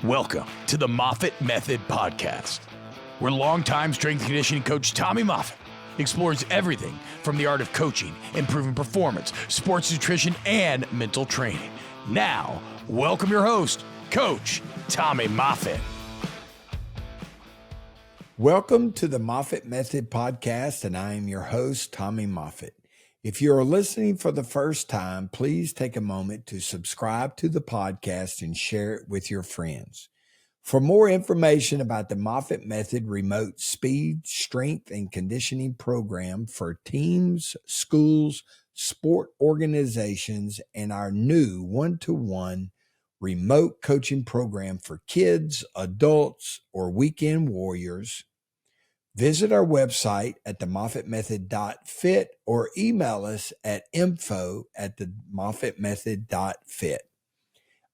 Welcome to the Moffitt Method podcast, where longtime strength and conditioning coach Tommy Moffitt explores everything from the art of coaching, improving performance, sports nutrition, and mental training. Now, welcome your host, Coach Tommy Moffitt. Welcome to the Moffitt Method podcast, and I am your host, Tommy Moffitt. If you are listening for the first time, please take a moment to subscribe to the podcast and share it with your friends. For more information about the Moffitt Method remote speed, strength, and conditioning program for teams, schools, sport organizations, and our new one-to-one remote coaching program for kids, adults, or weekend warriors, visit our website at themoffittmethod.fit or email us at info@themoffittmethod.fit.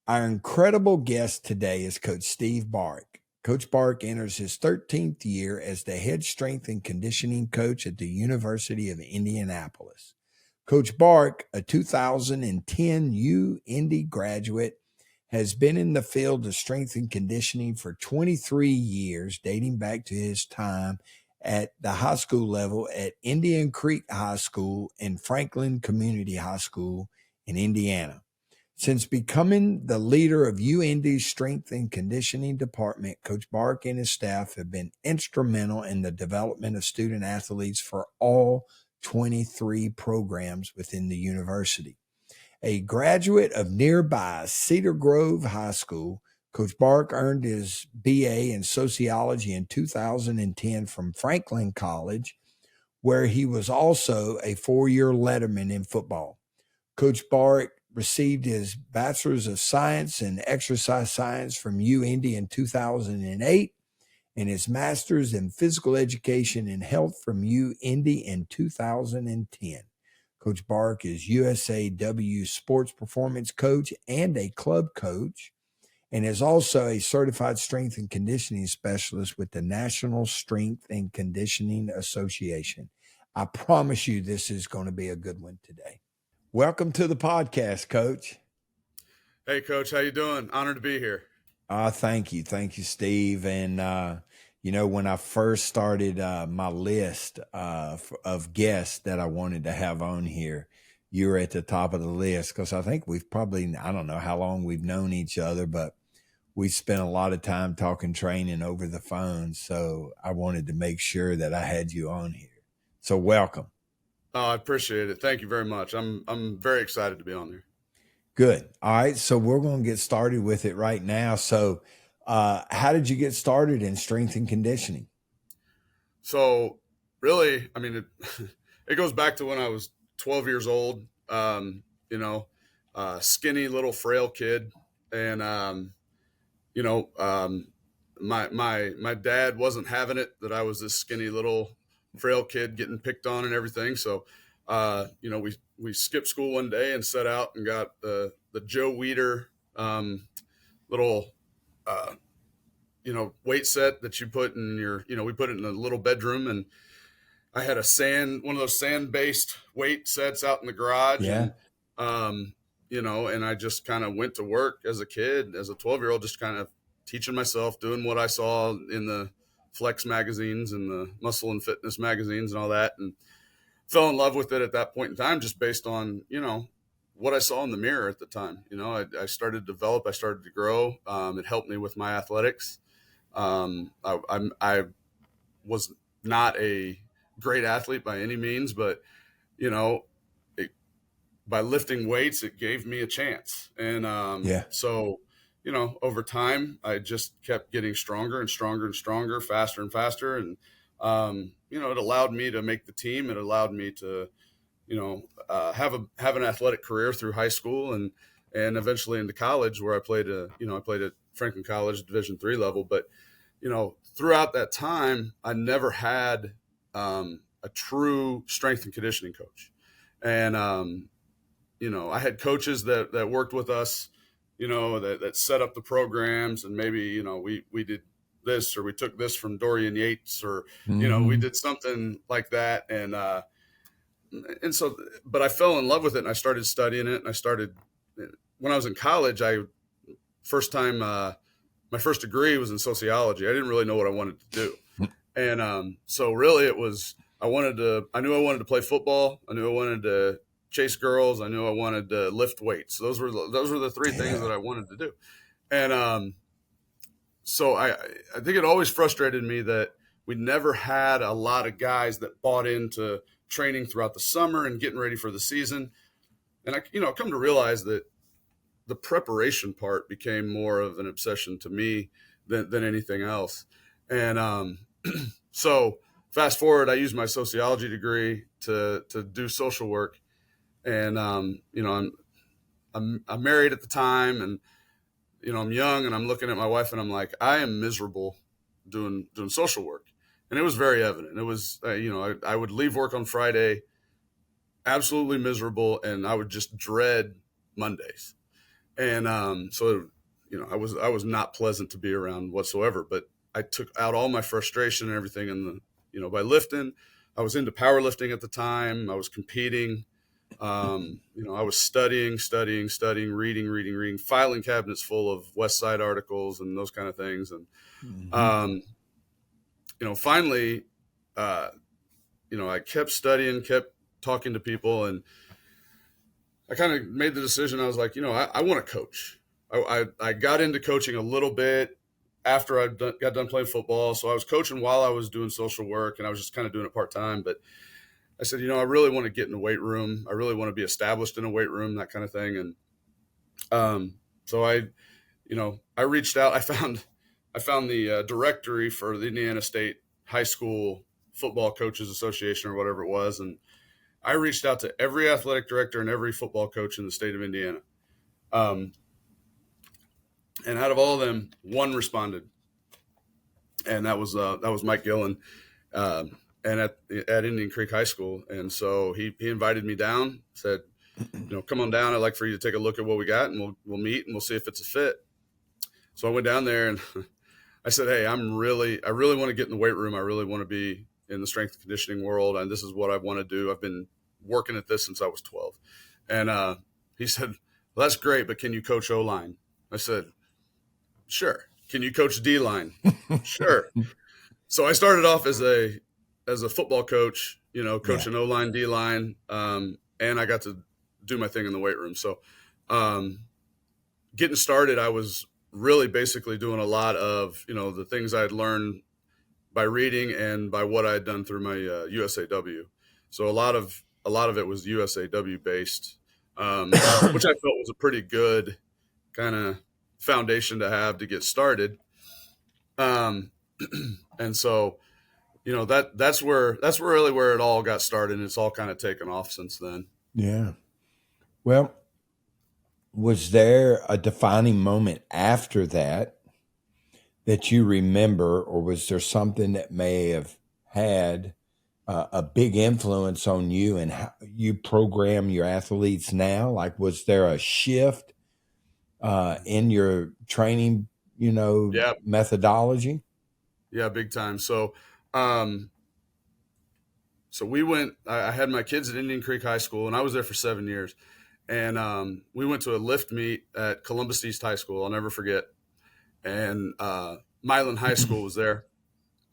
Our incredible guest today is Coach Steve Barrick. Coach Barrick enters his 13th year as the head strength and conditioning coach at the University of Indianapolis. Coach Barrick, a 2010 UIndy graduate, has been in the field of strength and conditioning for 23 years, dating back to his time at the high school level at Indian Creek High School and Franklin Community High School in Indiana. Since becoming the leader of UIndy's strength and conditioning department, Coach Barrick and his staff have been instrumental in the development of student athletes for all 23 programs within the university. A graduate of nearby Cedar Grove High School, Coach Barrick earned his BA in sociology in 2010 from Franklin College, where he was also a 4-year letterman in football. Coach Barrick received his Bachelor's of Science in Exercise Science from UIndy in 2008 and his Master's in Physical Education and Health from UIndy in 2010. Coach Barrick is USAW sports performance coach and a club coach, and is also a certified strength and conditioning specialist with the National Strength and Conditioning Association. I promise you this is going to be a good one today. Welcome to the podcast, Coach. Hey, Coach. How you doing? Honored to be here. Thank you. Thank you, Steve. And, when I first started my list of guests that I wanted to have on here, you were at the top of the list because I think we've probably, I don't know how long we've known each other, but we spent a lot of time talking training over the phone. So I wanted to make sure that I had you on here. So welcome. Oh, I appreciate it. Thank you very much. I'm very excited to be on there. Good. All right. So we're going to get started with it right now. So how did you get started in strength and conditioning? So really, it goes back to when I was 12 years old, skinny little frail kid. And, my dad wasn't having it that I was this skinny little frail kid getting picked on and everything. So, we skipped school one day and set out and got the Joe Weider little weight set that you put in your, we put it in a little bedroom, and I had one of those sand-based weight sets out in the garage. Yeah. And, and I just kind of went to work as a kid, as a 12-year-old, just kind of teaching myself, doing what I saw in the Flex magazines and the Muscle and Fitness magazines and all that. And fell in love with it at that point in time, just based on, what I saw in the mirror at the time. I started to develop, I started to grow. It helped me with my athletics. I was not a great athlete by any means, but, by lifting weights, it gave me a chance. And so, over time, I just kept getting stronger and stronger and stronger, faster and faster. And, it allowed me to make the team. It allowed me to, have an athletic career through high school and eventually into college, where I played at Franklin College Division III level. But, throughout that time, I never had a true strength and conditioning coach. And, I had coaches that worked with us, that set up the programs, and maybe, we did this, or we took this from Dorian Yates, or, we did something like that. And so, but I fell in love with it, and I started studying it, and when I was in college, first time my first degree was in sociology. I didn't really know what I wanted to do. And so really it was, I knew I wanted to play football. I knew I wanted to chase girls. I knew I wanted to lift weights. Those were the three things that I wanted to do. And so I think it always frustrated me that we never had a lot of guys that bought into training throughout the summer and getting ready for the season. And I come to realize that the preparation part became more of an obsession to me than anything else. And so fast forward, I used my sociology degree to do social work. And, I'm married at the time, and, I'm young, and I'm looking at my wife and I'm like, I am miserable doing social work. And it was very evident. It was, I would leave work on Friday absolutely miserable, and I would just dread Mondays. And so I was not pleasant to be around whatsoever, but I took out all my frustration and everything by lifting. I was into powerlifting at the time. I was competing. I was studying, reading, filing cabinets full of West Side articles and those kind of things. And, finally, I kept studying, kept talking to people, and I kind of made the decision. I was like, I want to coach. I got into coaching a little bit after I got done playing football. So I was coaching while I was doing social work, and I was just kind of doing it part-time. But I said, I really want to get in the weight room. I really want to be established in a weight room, that kind of thing. And so I reached out. I found the directory for the Indiana State High School Football Coaches Association or whatever it was. And I reached out to every athletic director and every football coach in the state of Indiana. And out of all of them, one responded. And that was Mike Gillen, and at Indian Creek High School. And so he invited me down, said, come on down. I'd like for you to take a look at what we got, and we'll meet and we'll see if it's a fit. So I went down there and I said, hey, I really want to get in the weight room. I really want to be in the strength and conditioning world, and this is what I want to do. I've been working at this since I was 12. And he said, well, that's great, but can you coach O-line? I said, sure. Can you coach D-line? Sure. So I started off as a football coach, coaching O-line, D-line, and I got to do my thing in the weight room. So getting started, I was really basically doing a lot of, the things I had learned by reading and by what I had done through my USAW. So a lot of it was USAW based, which I felt was a pretty good kind of foundation to have to get started. And so, that's really where it all got started. And it's all kind of taken off since then. Yeah. Well, was there a defining moment after that you remember, or was there something that may have had a big influence on you and how you program your athletes now? Like, was there a shift in your training, methodology? Yeah, big time. So, we went, I had my kids at Indian Creek High School, and I was there for 7 years. And we went to a lift meet at Columbus East High School. I'll never forget. And Milan High School was there.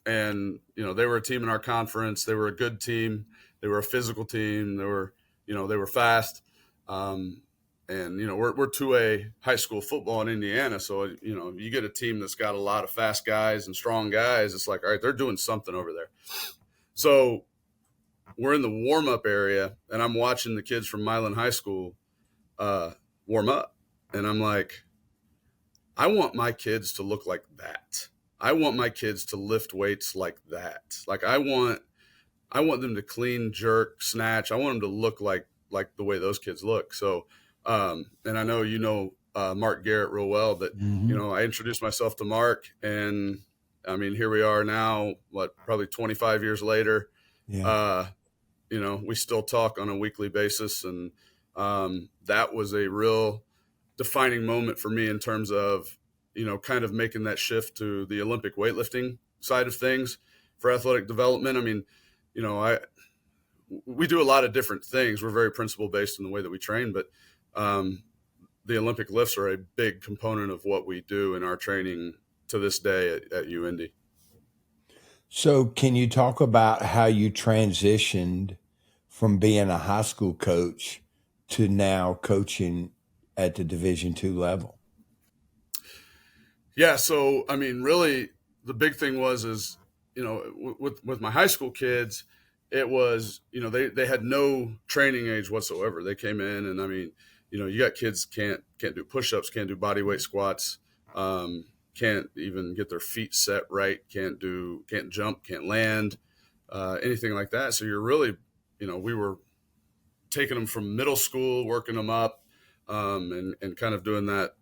And, they were a team in our conference. They were a good team. They were a physical team. They were fast. And, we're 2A high school football in Indiana. So, you get a team that's got a lot of fast guys and strong guys. It's like, all right, they're doing something over there. So we're in the warm-up area, and I'm watching the kids from Milan High School warm up. And I'm like, I want my kids to look like that. I want my kids to lift weights like that. Like I want them to clean, jerk, snatch. I want them to look like the way those kids look. So, and I know, Mark Garrett real well, but I introduced myself to Mark, and I mean, here we are now, probably 25 years later. Yeah. We still talk on a weekly basis. And that was a real defining moment for me in terms of, kind of making that shift to the Olympic weightlifting side of things for athletic development. I mean, we do a lot of different things. We're very principle based in the way that we train, but the Olympic lifts are a big component of what we do in our training to this day at UIndy. So can you talk about how you transitioned from being a high school coach to now coaching at the Division II level? Yeah. So, I mean, really the big thing is, with my high school kids, it was, they had no training age whatsoever. They came in and, I mean, you got kids can't do push-ups, can't do body weight squats, can't even get their feet set right, can't jump, can't land, anything like that. So you're really, we were taking them from middle school, working them up, and kind of doing that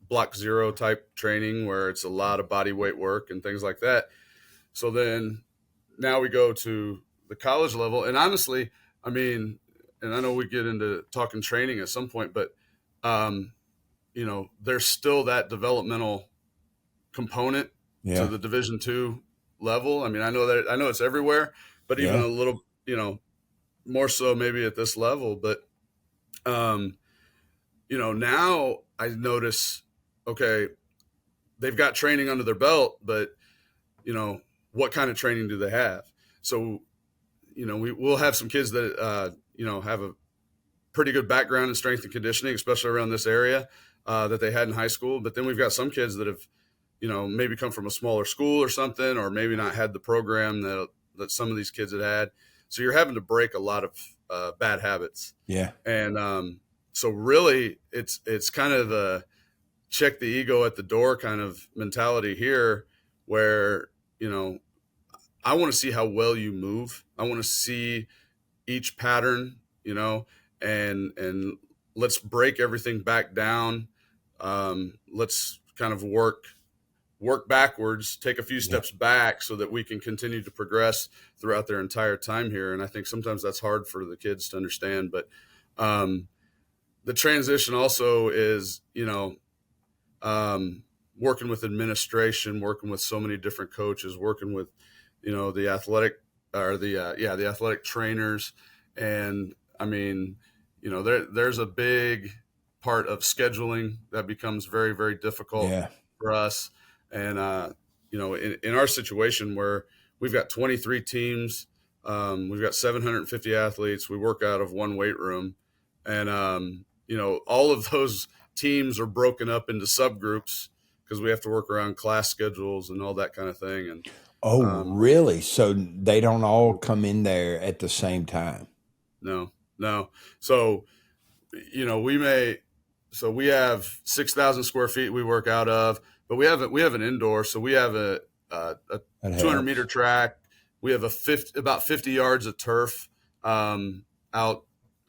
block zero type training where it's a lot of body weight work and things like that. So then now we go to the college level. And honestly, I mean, and I know we get into talking training at some point, but, there's still that developmental component to the Division II level. I mean, I know it's everywhere, but even a little, more so maybe at this level. But, now I notice, okay, they've got training under their belt, but, what kind of training do they have? So, we'll have some kids that, have a pretty good background in strength and conditioning, especially around this area, that they had in high school. But then we've got some kids that have, maybe come from a smaller school or something, or maybe not had the program that some of these kids had. So you're having to break a lot of bad habits. Yeah. And so really it's kind of the check the ego at the door kind of mentality here where, I want to see how well you move. I want to see each pattern, and let's break everything back down. Let's kind of work backwards, take a few steps back so that we can continue to progress throughout their entire time here. And I think sometimes that's hard for the kids to understand, but the transition also is, working with administration, working with so many different coaches, working with, the athletic trainers. And I mean, there's a big part of scheduling that becomes very, very difficult for us. And, in our situation where we've got 23 teams, we've got 750 athletes, we work out of one weight room, and, all of those teams are broken up into subgroups because we have to work around class schedules and all that kind of thing. And really? So they don't all come in there at the same time? No. So, we have 6,000 square feet we work out of, but we have an indoor. So we have a 200-meter track. We have about 50 yards of turf out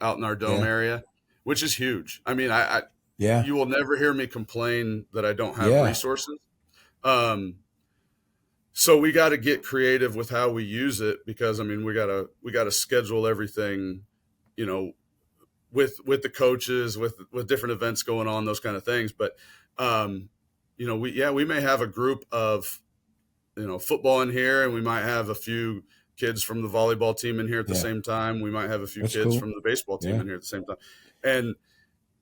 in our dome area, which is huge. I mean, you will never hear me complain that I don't have resources. So we got to get creative with how we use it because, I mean, we got to schedule everything, with the coaches, with different events going on, those kind of things. But, we may have a group of, football in here, and we might have a few kids from the volleyball team in here at the same time. We might have a few kids from the baseball team in here at the same time. And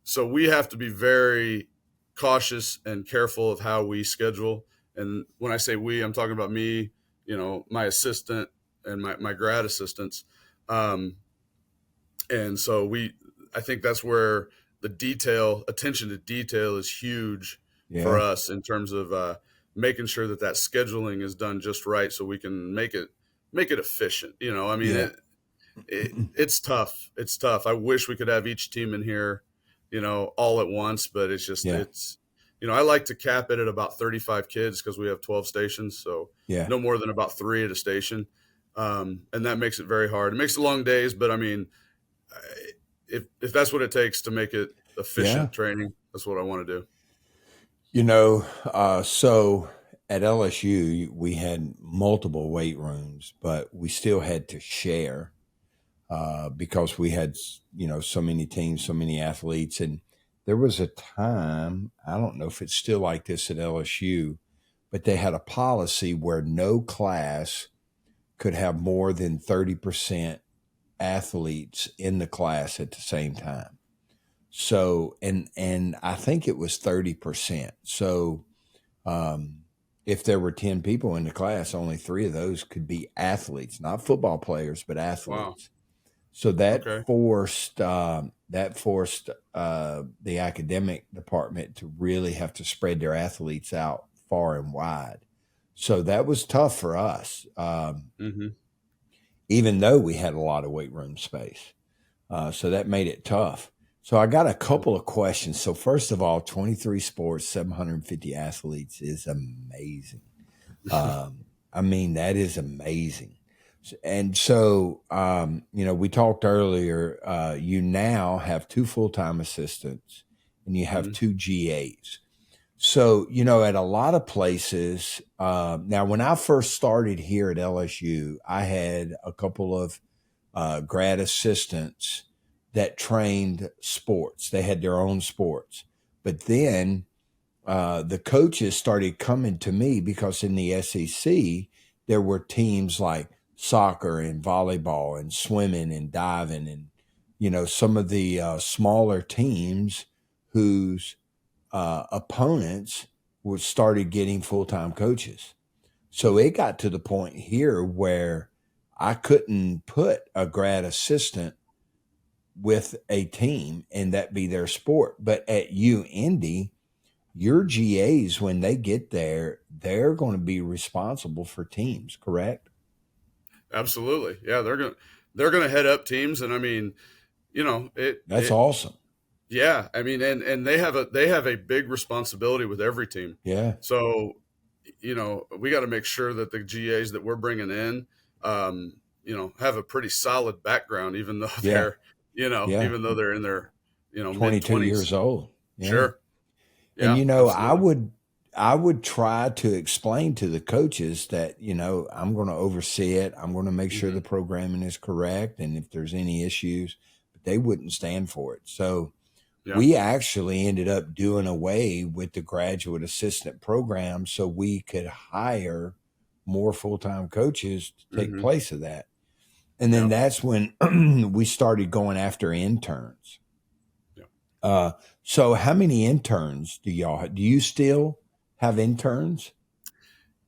so we have to be very cautious and careful of how we schedule. And when I say we, I'm talking about me, my assistant and my grad assistants. And so I think that's where the attention to detail is huge for us in terms of making sure that scheduling is done just right so we can make it efficient. I mean, it's tough. It's tough. I wish we could have each team in here, all at once, but it's just, I like to cap it at about 35 kids because we have 12 stations. So no more than about 3 at a station. And that makes it very hard. It makes it long days, but I mean, if that's what it takes to make it efficient training, that's what I want to do. So at LSU, we had multiple weight rooms, but we still had to share because we had, so many teams, so many athletes. And there was a time, I don't know if it's still like this at LSU, but they had a policy where no class could have more than 30% athletes in the class at the same time. So, and I think it was 30%. So, if there were 10 people in the class, only 3 of those could be athletes, not football players, but athletes. Wow. So that forced the academic department to really have to spread their athletes out far and wide. So that was tough for us, even though we had a lot of weight room space. So that made it tough. So I got a couple of questions. So first of all, 23 sports, 750 athletes is amazing. I mean, that is amazing. And so, we talked earlier, you now have 2 full-time assistants and you have 2 GAs. So, at a lot of places, now when I first started here at LSU, I had a couple of grad assistants that trained sports. They had their own sports. But then the coaches started coming to me because in the SEC, there were teams like soccer and volleyball and swimming and diving and, some of the smaller teams whose opponents started getting full-time coaches. So it got to the point here where I couldn't put a grad assistant with a team and that be their sport. But at Indy, your GAs, when they get there, they're going to be responsible for teams, correct? Absolutely. Yeah. They're going to head up teams. And I mean, that's awesome. Yeah. I mean, and they have a big responsibility with every team. Yeah. So, we got to make sure that the GAs that we're bringing in, have a pretty solid background, even though they're, even though they're in their, 22 mid-20s. years old. Yeah. Sure. Yeah, and, I would try to explain to the coaches that, I'm going to oversee it. I'm going to make sure the programming is correct. And if there's any issues, but they wouldn't stand for it. So we actually ended up doing away with the graduate assistant program so we could hire more full-time coaches to take place of that. And then that's when we started going after interns. Yeah. So how many interns do y'all have? Do you still have interns?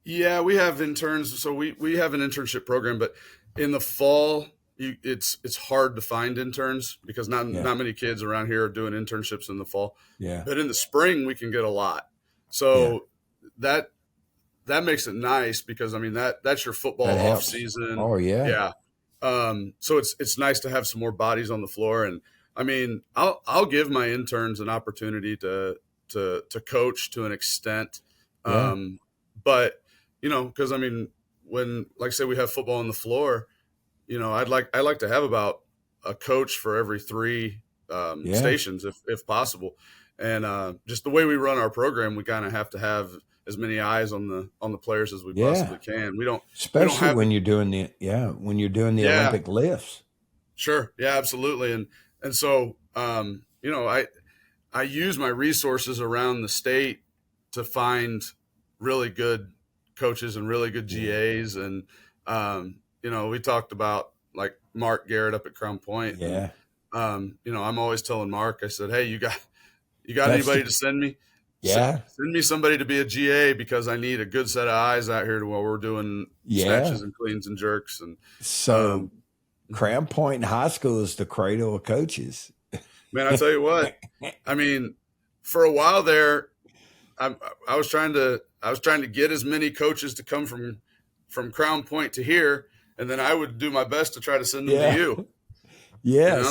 Yeah, we have interns. So we have an internship program, but in the fall, it's hard to find interns because not many kids around here are doing internships in the fall. Yeah. But in the spring, we can get a lot. So that makes it nice because, I mean, that's your football off season. Oh, yeah. Yeah. So it's nice to have some more bodies on the floor. And I mean, I'll give my interns an opportunity to coach to an extent. But, because I mean, when, like I say, we have football on the floor, I like to have about a coach for every 3 stations if possible. And just the way we run our program, we kind of have to have as many eyes on the players as we possibly can. Especially when you're doing the Olympic lifts. Sure. Yeah, absolutely. And so, I use my resources around the state to find really good coaches and really good GAs. And, we talked about like Mark Garrett up at Crown Point. Yeah. And, I'm always telling Mark, I said, hey, you got anybody to send me? Yeah. Send me somebody to be a GA because I need a good set of eyes out here while we're doing snatches and cleans and jerks. And so Crown Point High School is the cradle of coaches. Man, I tell you what, I mean, for a while there, I was trying to get as many coaches to come from Crown Point to here, and then I would do my best to try to send them to you. Yeah.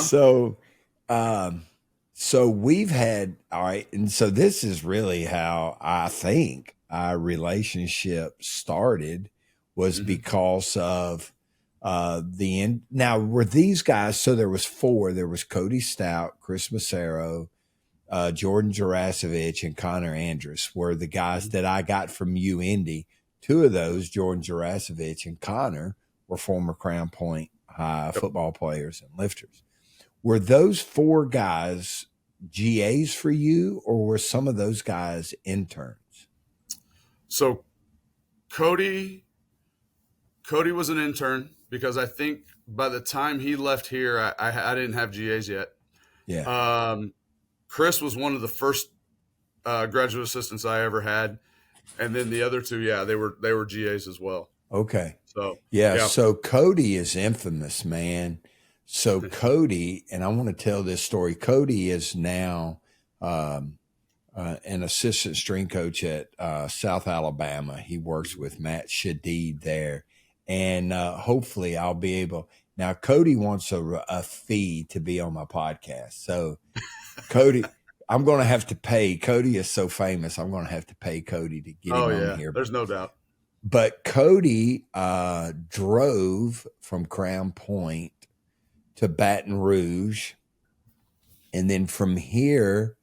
So we've had, all right. And so this is really how I think our relationship started was because of now were these guys, so there was 4, there was Cody Stout, Chris Massaro, Jordan Jarasevich, and Connor Andrus were the guys that I got from Indy. 2 of those, Jordan Jarasevich and Connor, were former Crown Point High football players and lifters. Were those 4 guys GAs for you, or were some of those guys interns? So Cody was an intern because I think by the time he left here, I didn't have GAs yet. Yeah. Chris was one of the first graduate assistants I ever had. And then the other two, they were GAs as well. Okay. So yeah. So Cody is infamous, man. So Cody, and I want to tell this story. Cody is now an assistant strength coach at South Alabama. He works with Matt Shadid there, and hopefully I'll be able. Now Cody wants a fee to be on my podcast, so Cody. I'm going to have to pay. Cody is so famous. I'm going to have to pay Cody to get him on here. There's no doubt. But Cody drove from Crown Point to Baton Rouge. And then from here,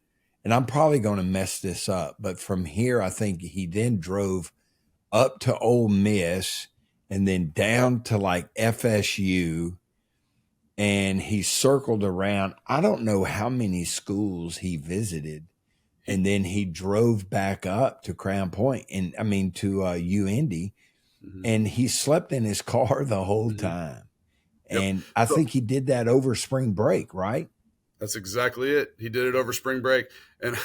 and I'm probably going to mess this up, but from here, I think he then drove up to Ole Miss and then down to like FSU. And he circled around. I don't know how many schools he visited. And then he drove back up to Crown Point and to UIndy. And he slept in his car the whole time. Yep. And I think he did that over spring break, right? That's exactly it. He did it over spring break. And,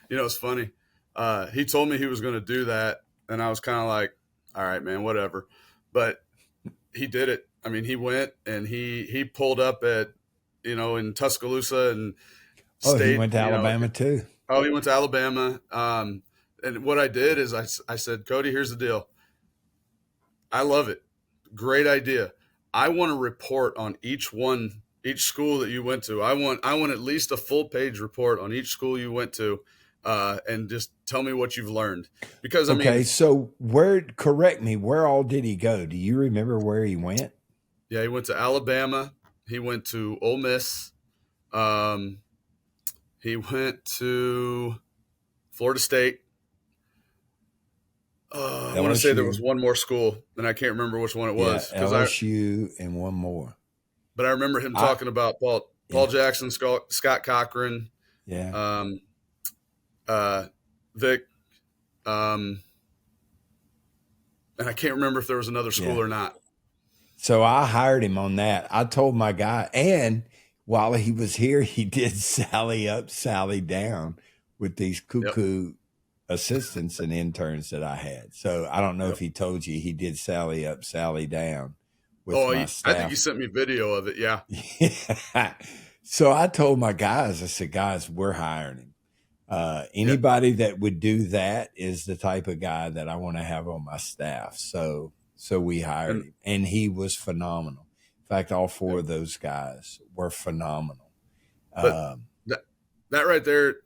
it's funny. He told me he was going to do that. And I was kind of like, all right, man, whatever. But he did it. He went and he pulled up at, in Tuscaloosa and he went to Alabama too. Oh, he went to Alabama. And what I did is I said, Cody, here's the deal. I love it. Great idea. I want to report on each school that you went to. I want at least a full page report on each school you went to, and just tell me what you've learned. Because so correct me, where all did he go? Do you remember where he went? Yeah, he went to Alabama. He went to Ole Miss. He went to Florida State. I want to say there was one more school, and I can't remember which one it was. LSU and one more. But I remember him talking about Paul Jackson, Scott Cochran, Vic, and I can't remember if there was another school or not. So I hired him on that. I told my guy, and while he was here, he did Sally up, Sally down with these cuckoo assistants and interns that I had. So I don't know if he told you he did Sally up, Sally down with my staff. I think he sent me video of it. Yeah. So I told my guys, I said, guys, we're hiring him. Anybody that would do that is the type of guy that I want to have on my staff. So we hired him, and he was phenomenal. In fact, all four of those guys were phenomenal. But that right there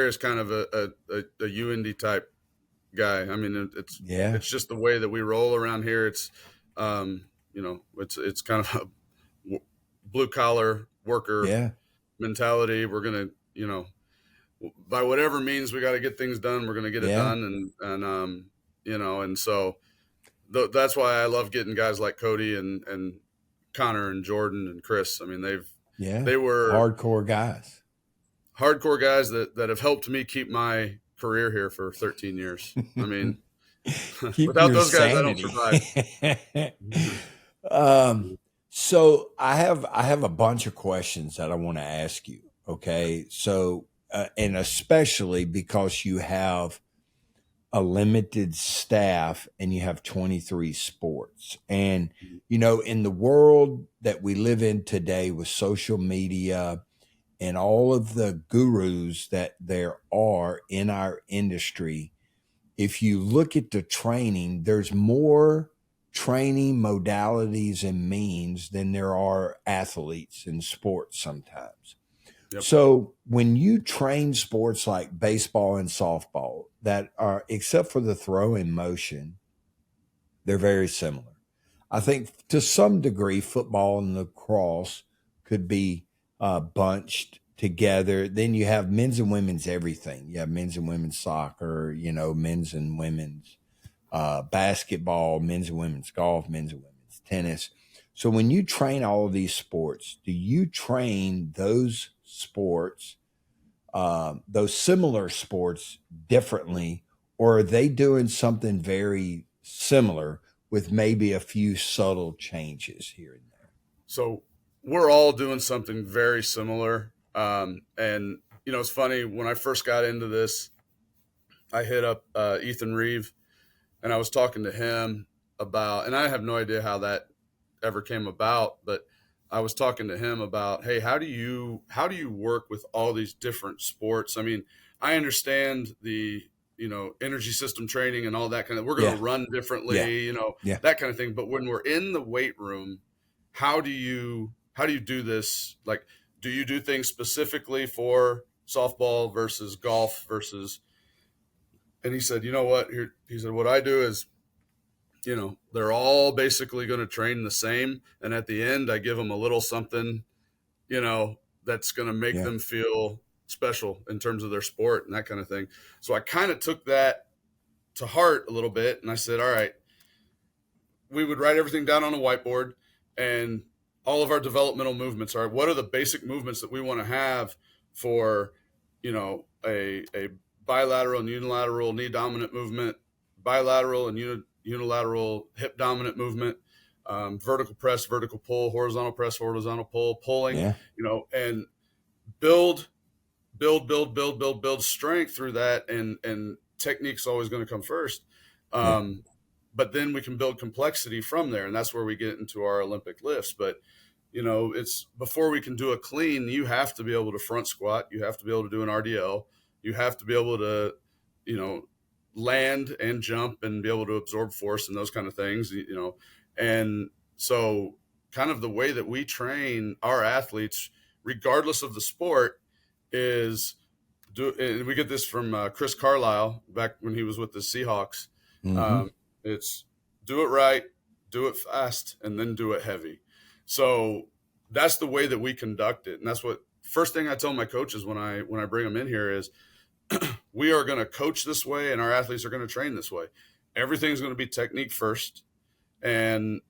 is kind of a UIndy type guy. It's just the way that we roll around here. It's, it's kind of a blue collar worker mentality. We're going to, by whatever means we got to get things done, we're going to get it done. And so that's why I love getting guys like Cody and Connor and Jordan and Chris. They were hardcore guys that have helped me keep my career here for 13 years. Without those guys, I don't survive. So I have a bunch of questions that I want to ask you. Okay. So, and especially because you have a limited staff and you have 23 sports. And, in the world that we live in today with social media and all of the gurus that there are in our industry, if you look at the training, there's more training modalities and means than there are athletes in sports sometimes. Yep. So when you train sports like baseball and softball that are, except for the throwing motion, they're very similar. I think to some degree, football and lacrosse could be bunched together. Then you have men's and women's everything. You have men's and women's soccer, men's and women's basketball, men's and women's golf, men's and women's tennis. So when you train all of these sports, do you train those sports, those similar sports differently, or are they doing something very similar with maybe a few subtle changes here and there? So we're all doing something very similar. And, it's funny, when I first got into this, I hit up Ethan Reeve, and I was talking to him about, and I have no idea how that ever came about, but I was talking to him about, hey, how do you work with all these different sports? I mean, I understand the, energy system training and all that kind of, we're going to run differently, that kind of thing. But when we're in the weight room, how do you do this? Like, do you do things specifically for softball versus golf versus, and he said, you know what, he said, what I do is, they're all basically going to train the same. And at the end, I give them a little something, that's going to make them feel special in terms of their sport and that kind of thing. So I kind of took that to heart a little bit. And I said, all right, we would write everything down on a whiteboard, and all of our developmental movements are, what are the basic movements that we want to have for, a bilateral and unilateral knee dominant movement, bilateral and unilateral hip dominant movement, vertical press, vertical pull, horizontal press, horizontal pull, pulling, and build strength through that. And technique's always going to come first. But then we can build complexity from there. And that's where we get into our Olympic lifts. But, it's before we can do a clean, you have to be able to front squat. You have to be able to do an RDL. You have to be able to, land and jump and be able to absorb force and those kind of things, and so kind of the way that we train our athletes, regardless of the sport, is and we get this from Chris Carlisle back when he was with the Seahawks. It's do it right, do it fast, and then do it heavy. So that's the way that we conduct it. And that's what first thing I tell my coaches when I bring them in here is, we are going to coach this way and our athletes are going to train this way. Everything's going to be technique first. And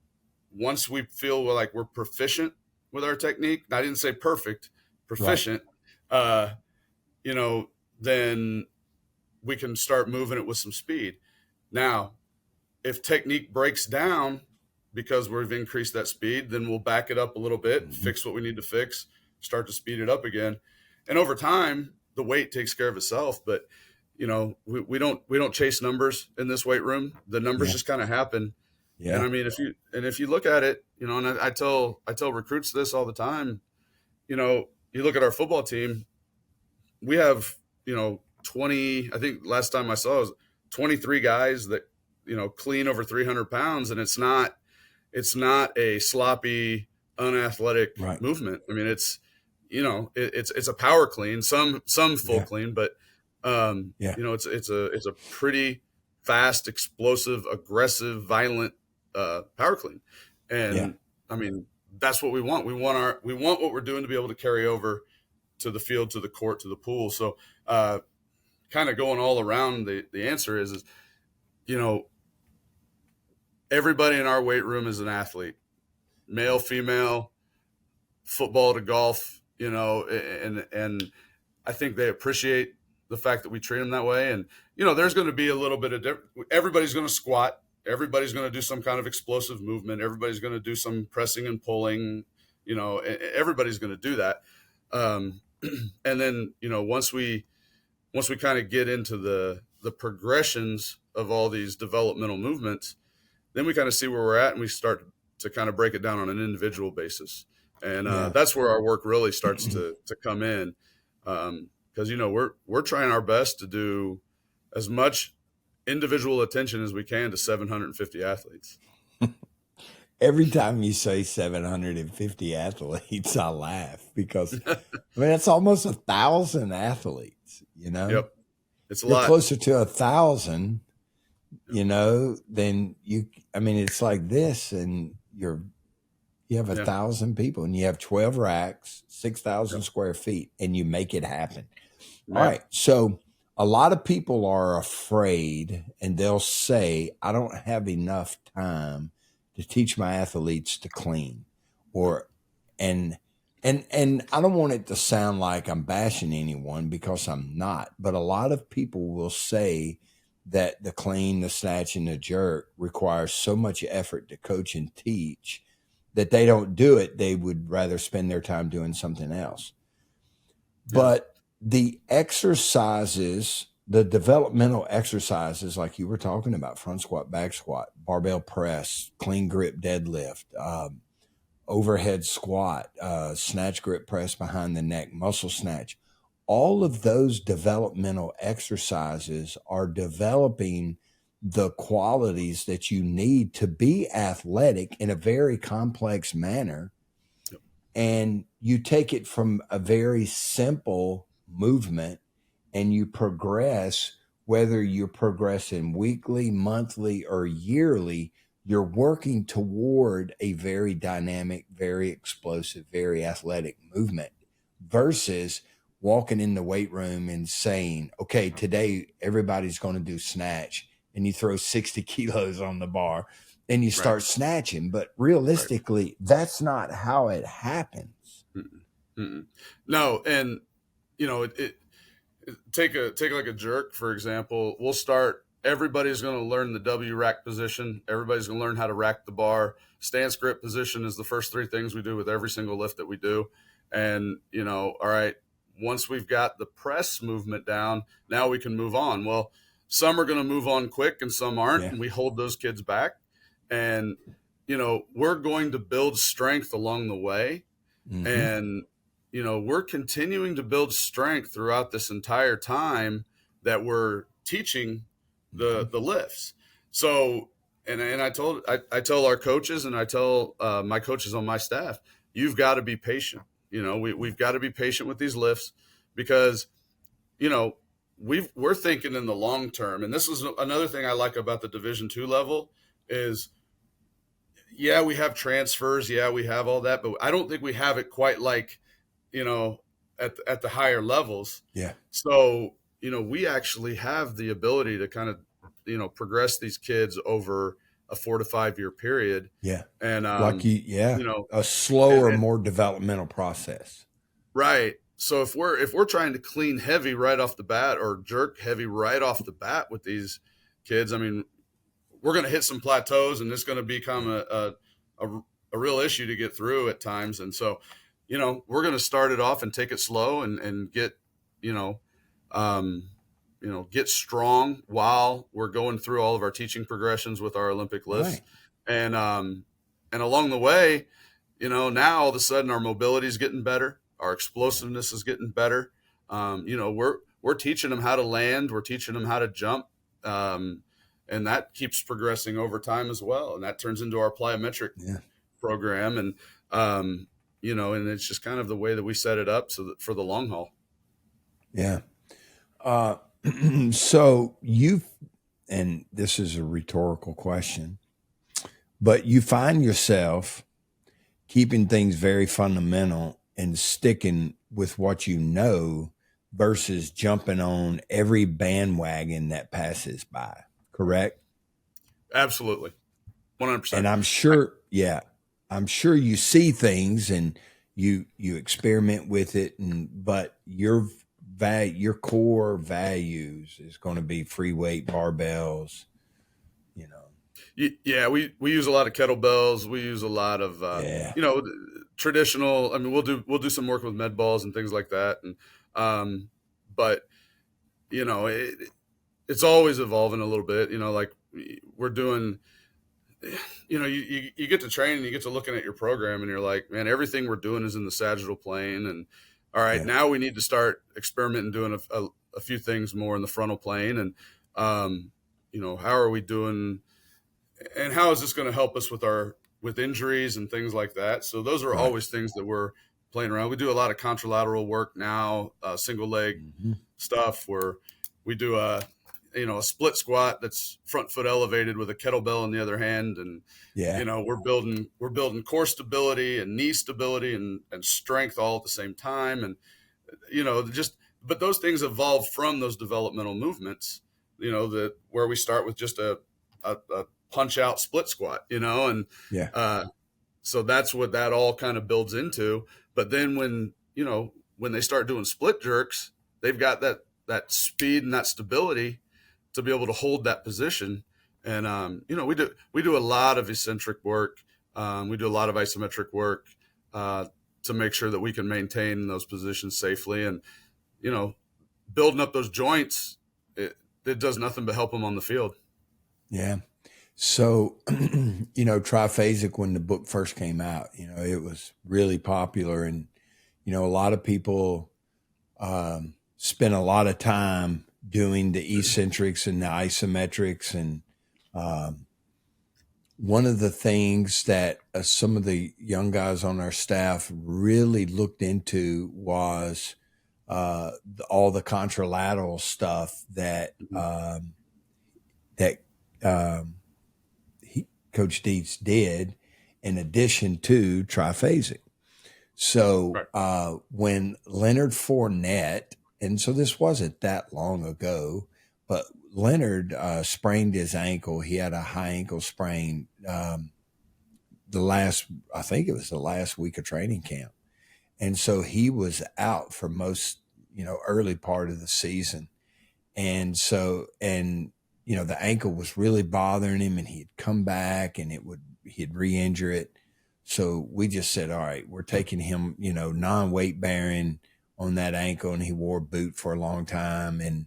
once we feel like we're proficient with our technique, I didn't say perfect, proficient, right. Then we can start moving it with some speed. Now, if technique breaks down because we've increased that speed, then we'll back it up a little bit, fix what we need to fix, start to speed it up again. And over time, the weight takes care of itself, but we don't chase numbers in this weight room. The numbers just kind of happen. Yeah. And I mean, if you look at it, and I tell recruits this all the time, you look at our football team, we have, 20, I think last time I saw was 23 guys that, clean over 300 pounds. And it's not a sloppy, unathletic movement. I mean, it's a power clean, some full clean, but it's a pretty fast, explosive, aggressive, violent power clean. And I mean, that's what we want. We want what we're doing to be able to carry over to the field, to the court, to the pool. So kind of going all around, the answer is everybody in our weight room is an athlete, male, female, football to golf, and I think they appreciate the fact that we treat them that way. And, there's going to be a little bit of everybody's going to squat. Everybody's going to do some kind of explosive movement. Everybody's going to do some pressing and pulling, everybody's going to do that. And then, once we kind of get into the progressions of all these developmental movements, then we kind of see where we're at and we start to kind of break it down on an individual basis. And that's where our work really starts to come in. Because, we're trying our best to do as much individual attention as we can to 750 athletes. Every time you say 750 athletes, I laugh because, it's almost 1,000 athletes, Yep. It's a You're lot. closer to 1,000, than it's like this, and you have 1,000 people and you have 12 racks, 6,000 square feet, and you make it happen. All right. So a lot of people are afraid and they'll say, I don't have enough time to teach my athletes to clean and I don't want it to sound like I'm bashing anyone because I'm not, but a lot of people will say that the clean, the snatch, and the jerk requires so much effort to coach and teach that they don't do it. They would rather spend their time doing something else. Yeah. But the exercises the developmental exercises like you were talking about, front squat, back squat, barbell press, clean grip deadlift, overhead squat, snatch grip press behind the neck, muscle snatch, all of those developmental exercises are developing the qualities that you need to be athletic in a very complex manner. And you take it from a very simple movement and you progress, whether you're progressing weekly, monthly, or yearly, you're working toward a very dynamic, very explosive, very athletic movement versus walking in the weight room and saying, okay, today everybody's going to do snatch, and you throw 60 kilos on the bar and you start snatching. But realistically, that's not how it happens. No. And, you know, take like a jerk, for example. We'll start, everybody's going to learn the W rack position. Everybody's going to learn how to rack the bar. Stance grip position is the first three things we do with every single lift that we do. And, you know, all right, once we've got the press movement down, now we can move on. Well, some are going to move on quick and some aren't. And we hold those kids back. And, you know, we're going to build strength along the way. And, you know, we're continuing to build strength throughout this entire time that we're teaching the lifts. So, and I tell our coaches, and I tell my coaches on my staff, you've got to be patient. You know, we've got to be patient with these lifts because, you know, we're thinking in the long term. And this is another thing I like about the Division II level is, yeah, we have transfers. Yeah, we have all that, but I don't think we have it quite like, you know, at the higher levels. Yeah. So, you know, we actually have the ability to kind of, you know, progress these kids over a 4 to 5 year period. Yeah. And, you know, a slower, more developmental process. Right. So if we're trying to clean heavy right off the bat or jerk heavy right off the bat with these kids, I mean, we're going to hit some plateaus and it's going to become a real issue to get through at times. And so, you know, we're going to start it off and take it slow and get, get strong while we're going through all of our teaching progressions with our Olympic lifts. Right. And along the way, you know, now all of a sudden our mobility is getting better. Our explosiveness is getting better. You know, we're teaching them how to land. We're teaching them how to jump. And that keeps progressing over time as well. And that turns into our plyometric program. And, you know, and it's just kind of the way that we set it up so that for the long haul. Yeah. So and this is a rhetorical question, but you find yourself keeping things very fundamental and sticking with what you know versus jumping on every bandwagon that passes by. Correct? Absolutely. 100%. And I'm sure you see things and you experiment with it, but your core values is going to be free weight barbells, you know. Yeah, we use a lot of kettlebells. We use a lot of you know, traditional. I mean, we'll do some work with med balls and things like that. And but you know, it's always evolving a little bit, you know, like we're doing, you know, you get to train and you get to looking at your program and you're like, man, everything we're doing is in the sagittal plane. And all right, now we need to start experimenting, doing a few things more in the frontal plane. And, you know, how are we doing and how is this going to help us with injuries and things like that? So those are always things that we're playing around. We do a lot of contralateral work now, single leg stuff where we do a split squat that's front foot elevated with a kettlebell in the other hand. And, you know, we're building core stability and knee stability and strength all at the same time. And, you know, but those things evolve from those developmental movements, you know, where we start with just a punch out split squat, you know, and, so that's what that all kind of builds into. But then when they start doing split jerks, they've got that speed and that stability to be able to hold that position. And, you know, we do a lot of eccentric work. We do a lot of isometric work to make sure that we can maintain those positions safely. And, you know, building up those joints it does nothing but help him on the field. Yeah. So, triphasic, when the book first came out, it was really popular, and, a lot of people spent a lot of time doing the eccentrics and the isometrics. And one of the things that some of the young guys on our staff really looked into was all the contralateral stuff that Coach Dietz did, in addition to triphasic. So when Leonard Fournette, and so this wasn't that long ago, but Leonard sprained his ankle. He had a high ankle sprain I think it was the last week of training camp. And so he was out for most, early part of the season. And so, the ankle was really bothering him, and he'd come back and he'd re-injure it. So we just said, all right, we're taking him, non-weight bearing on that ankle, and he wore a boot for a long time. And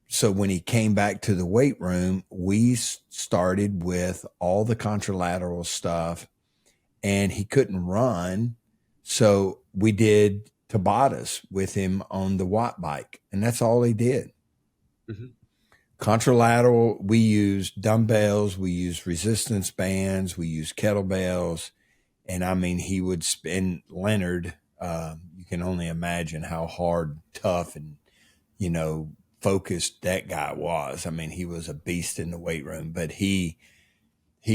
so when he came back to the weight room, we started with all the contralateral stuff, and he couldn't run. So we did Tabatas with him on the watt bike, and that's all he did. Mm-hmm. Contralateral, we used dumbbells, we used resistance bands, we used kettlebells. And I mean, he would spin Leonard. You can only imagine how hard, tough, and, focused that guy was. I mean, he was a beast in the weight room, but he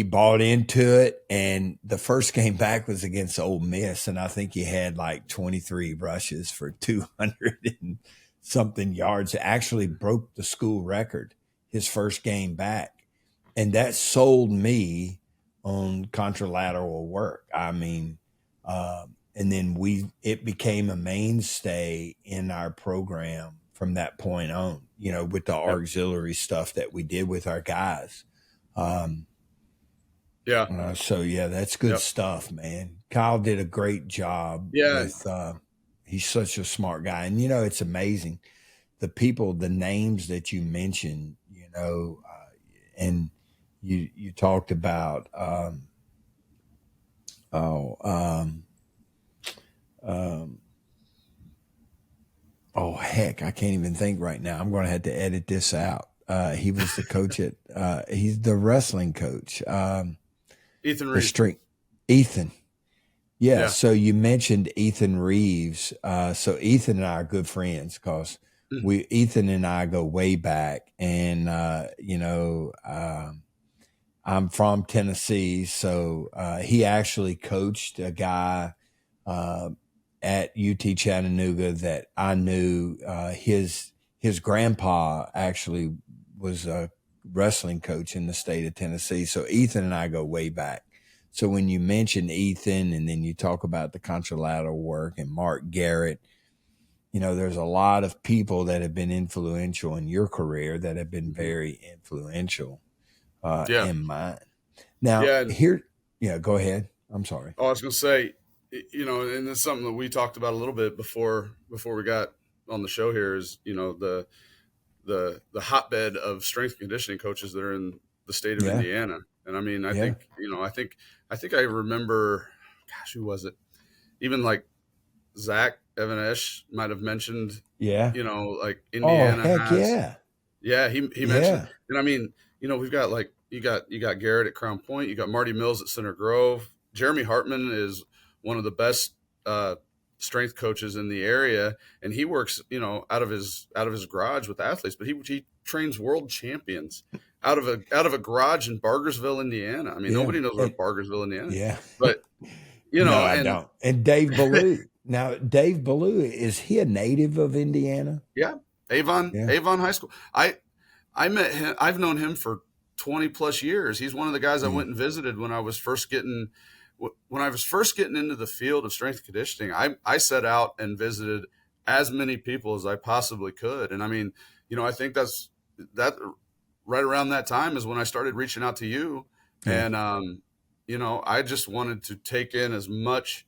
bought into it. And the first game back was against Ole Miss, and I think he had like 23 rushes for 200 and something yards. It actually broke the school record his first game back. And that sold me on contralateral work. I mean, and then it became a mainstay in our program from that point on, with the auxiliary stuff that we did with our guys. That's good stuff, man. Kyle did a great job with, he's such a smart guy. And, it's amazing. The names that you mentioned, and you talked about, I can't even think right now. I'm going to have to edit this out. He was the coach he's the wrestling coach. Ethan Reeves. Ethan. Yeah. So you mentioned Ethan Reeves. So Ethan and I are good friends because Ethan and I go way back, and, I'm from Tennessee. So, he actually coached a guy, at UT Chattanooga that I knew. His grandpa actually was a wrestling coach in the state of Tennessee. So Ethan and I go way back. So when you mention Ethan, and then you talk about the contralateral work and Mark Garrett, there's a lot of people that have been influential in your career that have been very influential in mine. Now, go ahead. I'm sorry. Oh, I was going to say, and it's something that we talked about a little bit before we got on the show here is, the hotbed of strength and conditioning coaches that are in the state of Indiana. And I mean, I think I remember, gosh, who was it? Even like Zach Evanesh might have mentioned, like Indiana. Oh, heck yeah. He mentioned, and I mean, we've got like, you got Garrett at Crown Point, you got Marty Mills at Center Grove. Jeremy Hartman is one of the best strength coaches in the area, and he works, out of his garage with athletes, but he trains world champions out of a garage in Bargersville, Indiana. I mean, nobody knows where Bargersville, Indiana. Yeah, but I don't. And Dave Ballou. Now, Dave Ballou, is he a native of Indiana? Yeah, Avon High School. I met him. I've known him for 20 plus years. He's one of the guys I went and visited when I was first getting into the field of strength and conditioning. I set out and visited as many people as I possibly could. And I mean, I think that right around that time is when I started reaching out to you. And, I just wanted to take in as much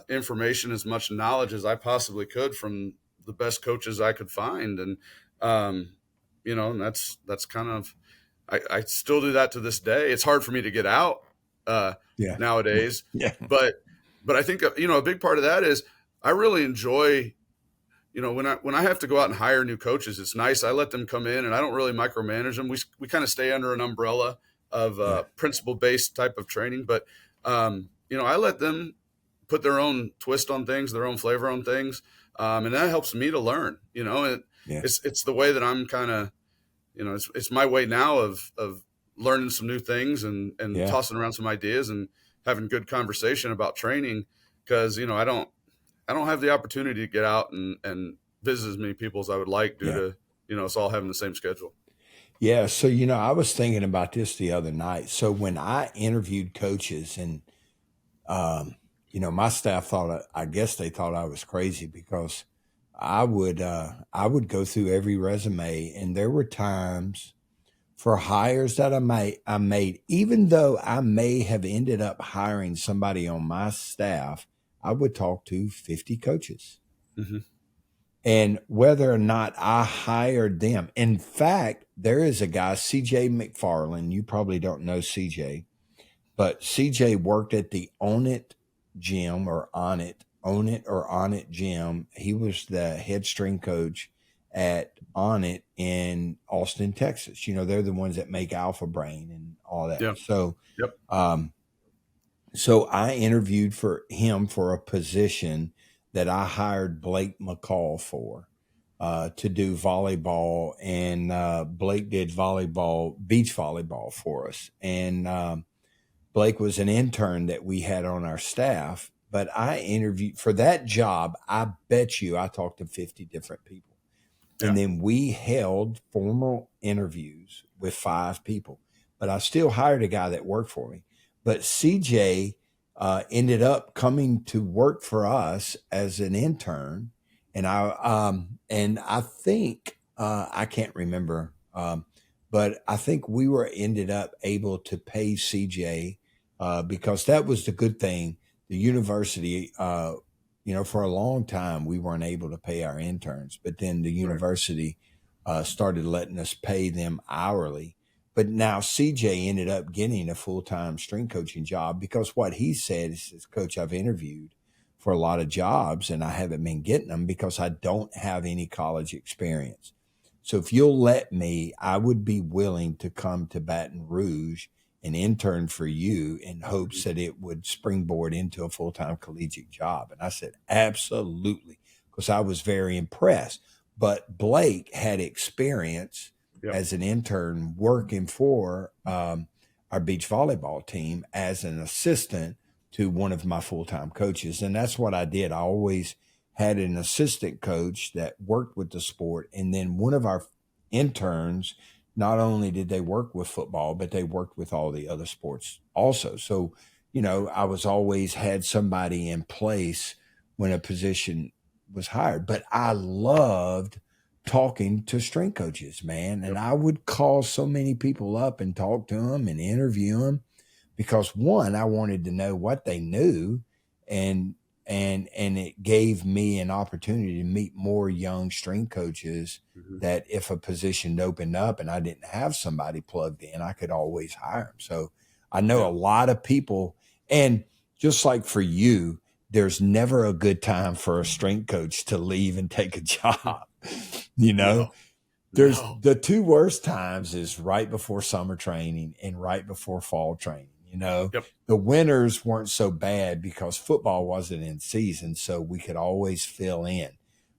information, as much knowledge as I possibly could from the best coaches I could find. And, You know, and that's kind of, I still do that to this day. It's hard for me to get out nowadays, but I think, you know, a big part of that is I really enjoy, you know, when I have to go out and hire new coaches, it's nice. I let them come in and I don't really micromanage them. We kind of stay under an umbrella of principle-based type of training, but you know, I let them put their own twist on things, their own flavor on things, and that helps me to learn. You know, and it's the way that I'm kind of, you know, it's my way now of learning some new things and tossing around some ideas and having good conversation about training, because, you know, I don't have the opportunity to get out and visit as many people as I would like due to, you know, us all having the same schedule. Yeah. So, you know, I was thinking about this the other night. So when I interviewed coaches and, you know, my staff I guess they thought I was crazy because I would go through every resume, and there were times for hires that I made, even though I may have ended up hiring somebody on my staff, I would talk to 50 coaches. Mm-hmm. And whether or not I hired them. In fact, there is a guy, CJ McFarland. You probably don't know CJ, but CJ worked at the Own It gym or On It gym. He was the head strength coach at On It in Austin, Texas. You know, they're the ones that make Alpha Brain and all that. Yeah. So, so I interviewed for him for a position that I hired Blake McCall for, to do volleyball, and Blake did beach volleyball for us. And Blake was an intern that we had on our staff, but I interviewed for that job. I bet you I talked to 50 different people. And then we held formal interviews with 5 people, but I still hired a guy that worked for me. But CJ ended up coming to work for us as an intern. And I think, I can't remember, but I think we ended up able to pay CJ, because that was the good thing. The university, you know, for a long time, we weren't able to pay our interns, but then the university started letting us pay them hourly. But now CJ ended up getting a full-time strength coaching job, because what he said is, Coach, I've interviewed for a lot of jobs and I haven't been getting them because I don't have any college experience. So if you'll let me, I would be willing to come to Baton Rouge and intern for you in hopes that it would springboard into a full-time collegiate job. And I said, absolutely, because I was very impressed. But Blake had experience as an intern working for our beach volleyball team as an assistant to one of my full-time coaches. And that's what I did. I always had an assistant coach that worked with the sport. And then one of our interns, not only did they work with football, but they worked with all the other sports also. So, you know, I was always had somebody in place when a position was hired. But I loved talking to strength coaches, man. And I would call so many people up and talk to them and interview them, because one, I wanted to know what they knew, and it gave me an opportunity to meet more young strength coaches that if a position opened up and I didn't have somebody plugged in, I could always hire them. So I know a lot of people, and just like for you, there's never a good time for a strength coach to leave and take a job. You know, there's the 2 worst times is right before summer training and right before fall training. You know, the winters weren't so bad because football wasn't in season, so we could always fill in.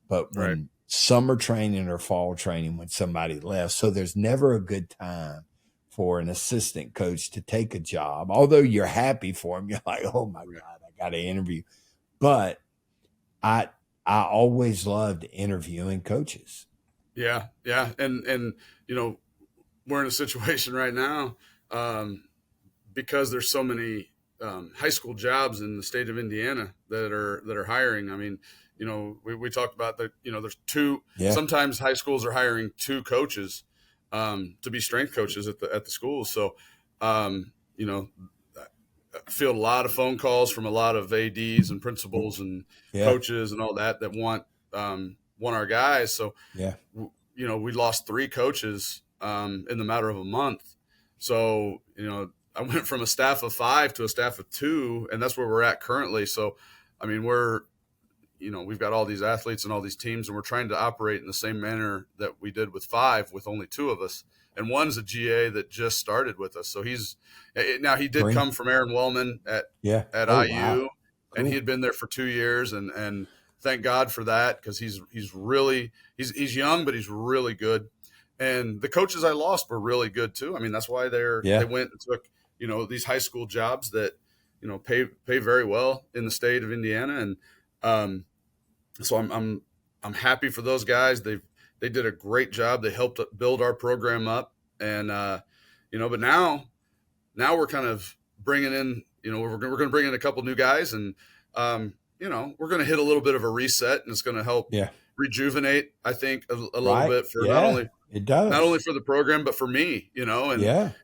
But when summer training or fall training, when somebody left, so there's never a good time for an assistant coach to take a job. Although you're happy for them, you're like, oh my God, I got to interview. But I always loved interviewing coaches. Yeah. And you know, we're in a situation right now, because there's so many high school jobs in the state of Indiana that are hiring. I mean, you know, we talked about that, you know, there's 2, sometimes high schools are hiring 2 coaches to be strength coaches at the schools. So, you know, I field a lot of phone calls from a lot of ADs and principals and coaches and all that want our guys. So we lost 3 coaches in the matter of a month. So, I went from a staff of 5 to a staff of 2, and that's where we're at currently. So, I mean, we've got all these athletes and all these teams, and we're trying to operate in the same manner that we did with 5, with only 2 of us. And one's a GA that just started with us. So he did come from Aaron Wellman at IU, wow. And he had been there for 2 years, and thank God for that, because he's young, but he's really good. And the coaches I lost were really good too. I mean, that's why they went and took, these high school jobs that, pay very well in the state of Indiana. And so I'm happy for those guys. They did a great job. They helped build our program up. And, but now we're kind of bringing in, we're going to bring in a couple new guys, and, we're going to hit a little bit of a reset, and it's going to help rejuvenate, I think, a little bit for not only for the program, but for me, and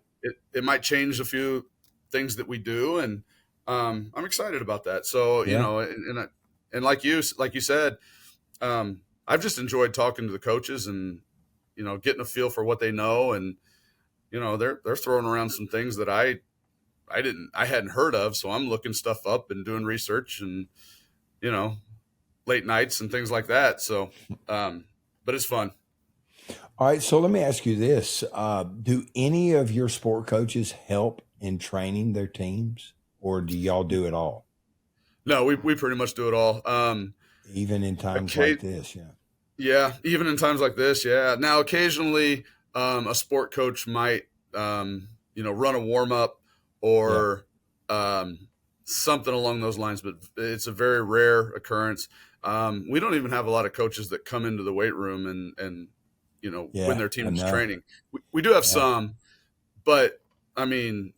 it might change a few things that we do. And I'm excited about that. So, and like you said, I've just enjoyed talking to the coaches and, getting a feel for what they know. And, they're throwing around some things that I hadn't heard of. So I'm looking stuff up and doing research and, late nights and things like that. So, but it's fun. All right. So let me ask you this. Do any of your sport coaches help in training their teams, or do y'all do it all? No, we pretty much do it all. Even in times like this. Yeah. Yeah. Even in times like this. Yeah. Now, occasionally, a sport coach might, run a warm up or, something along those lines, but it's a very rare occurrence. We don't even have a lot of coaches that come into the weight room and when their team is training. We do have some, but I mean,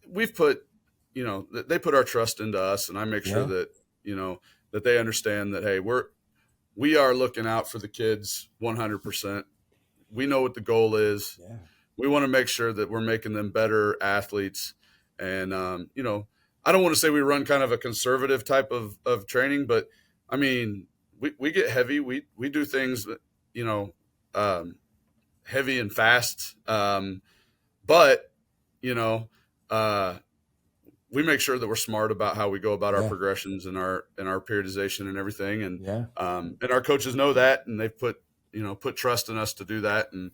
we've put, they put our trust into us, and I make sure that, that they understand that, hey, we are looking out for the kids 100%. We know what the goal is. Yeah. We want to make sure that we're making them better athletes. And, I don't want to say we run kind of a conservative type of training, but I mean, we get heavy. We do things, heavy and fast. But, we make sure that we're smart about how we go about our progressions and our periodization and everything. And, and our coaches know that, and they've put trust in us to do that. And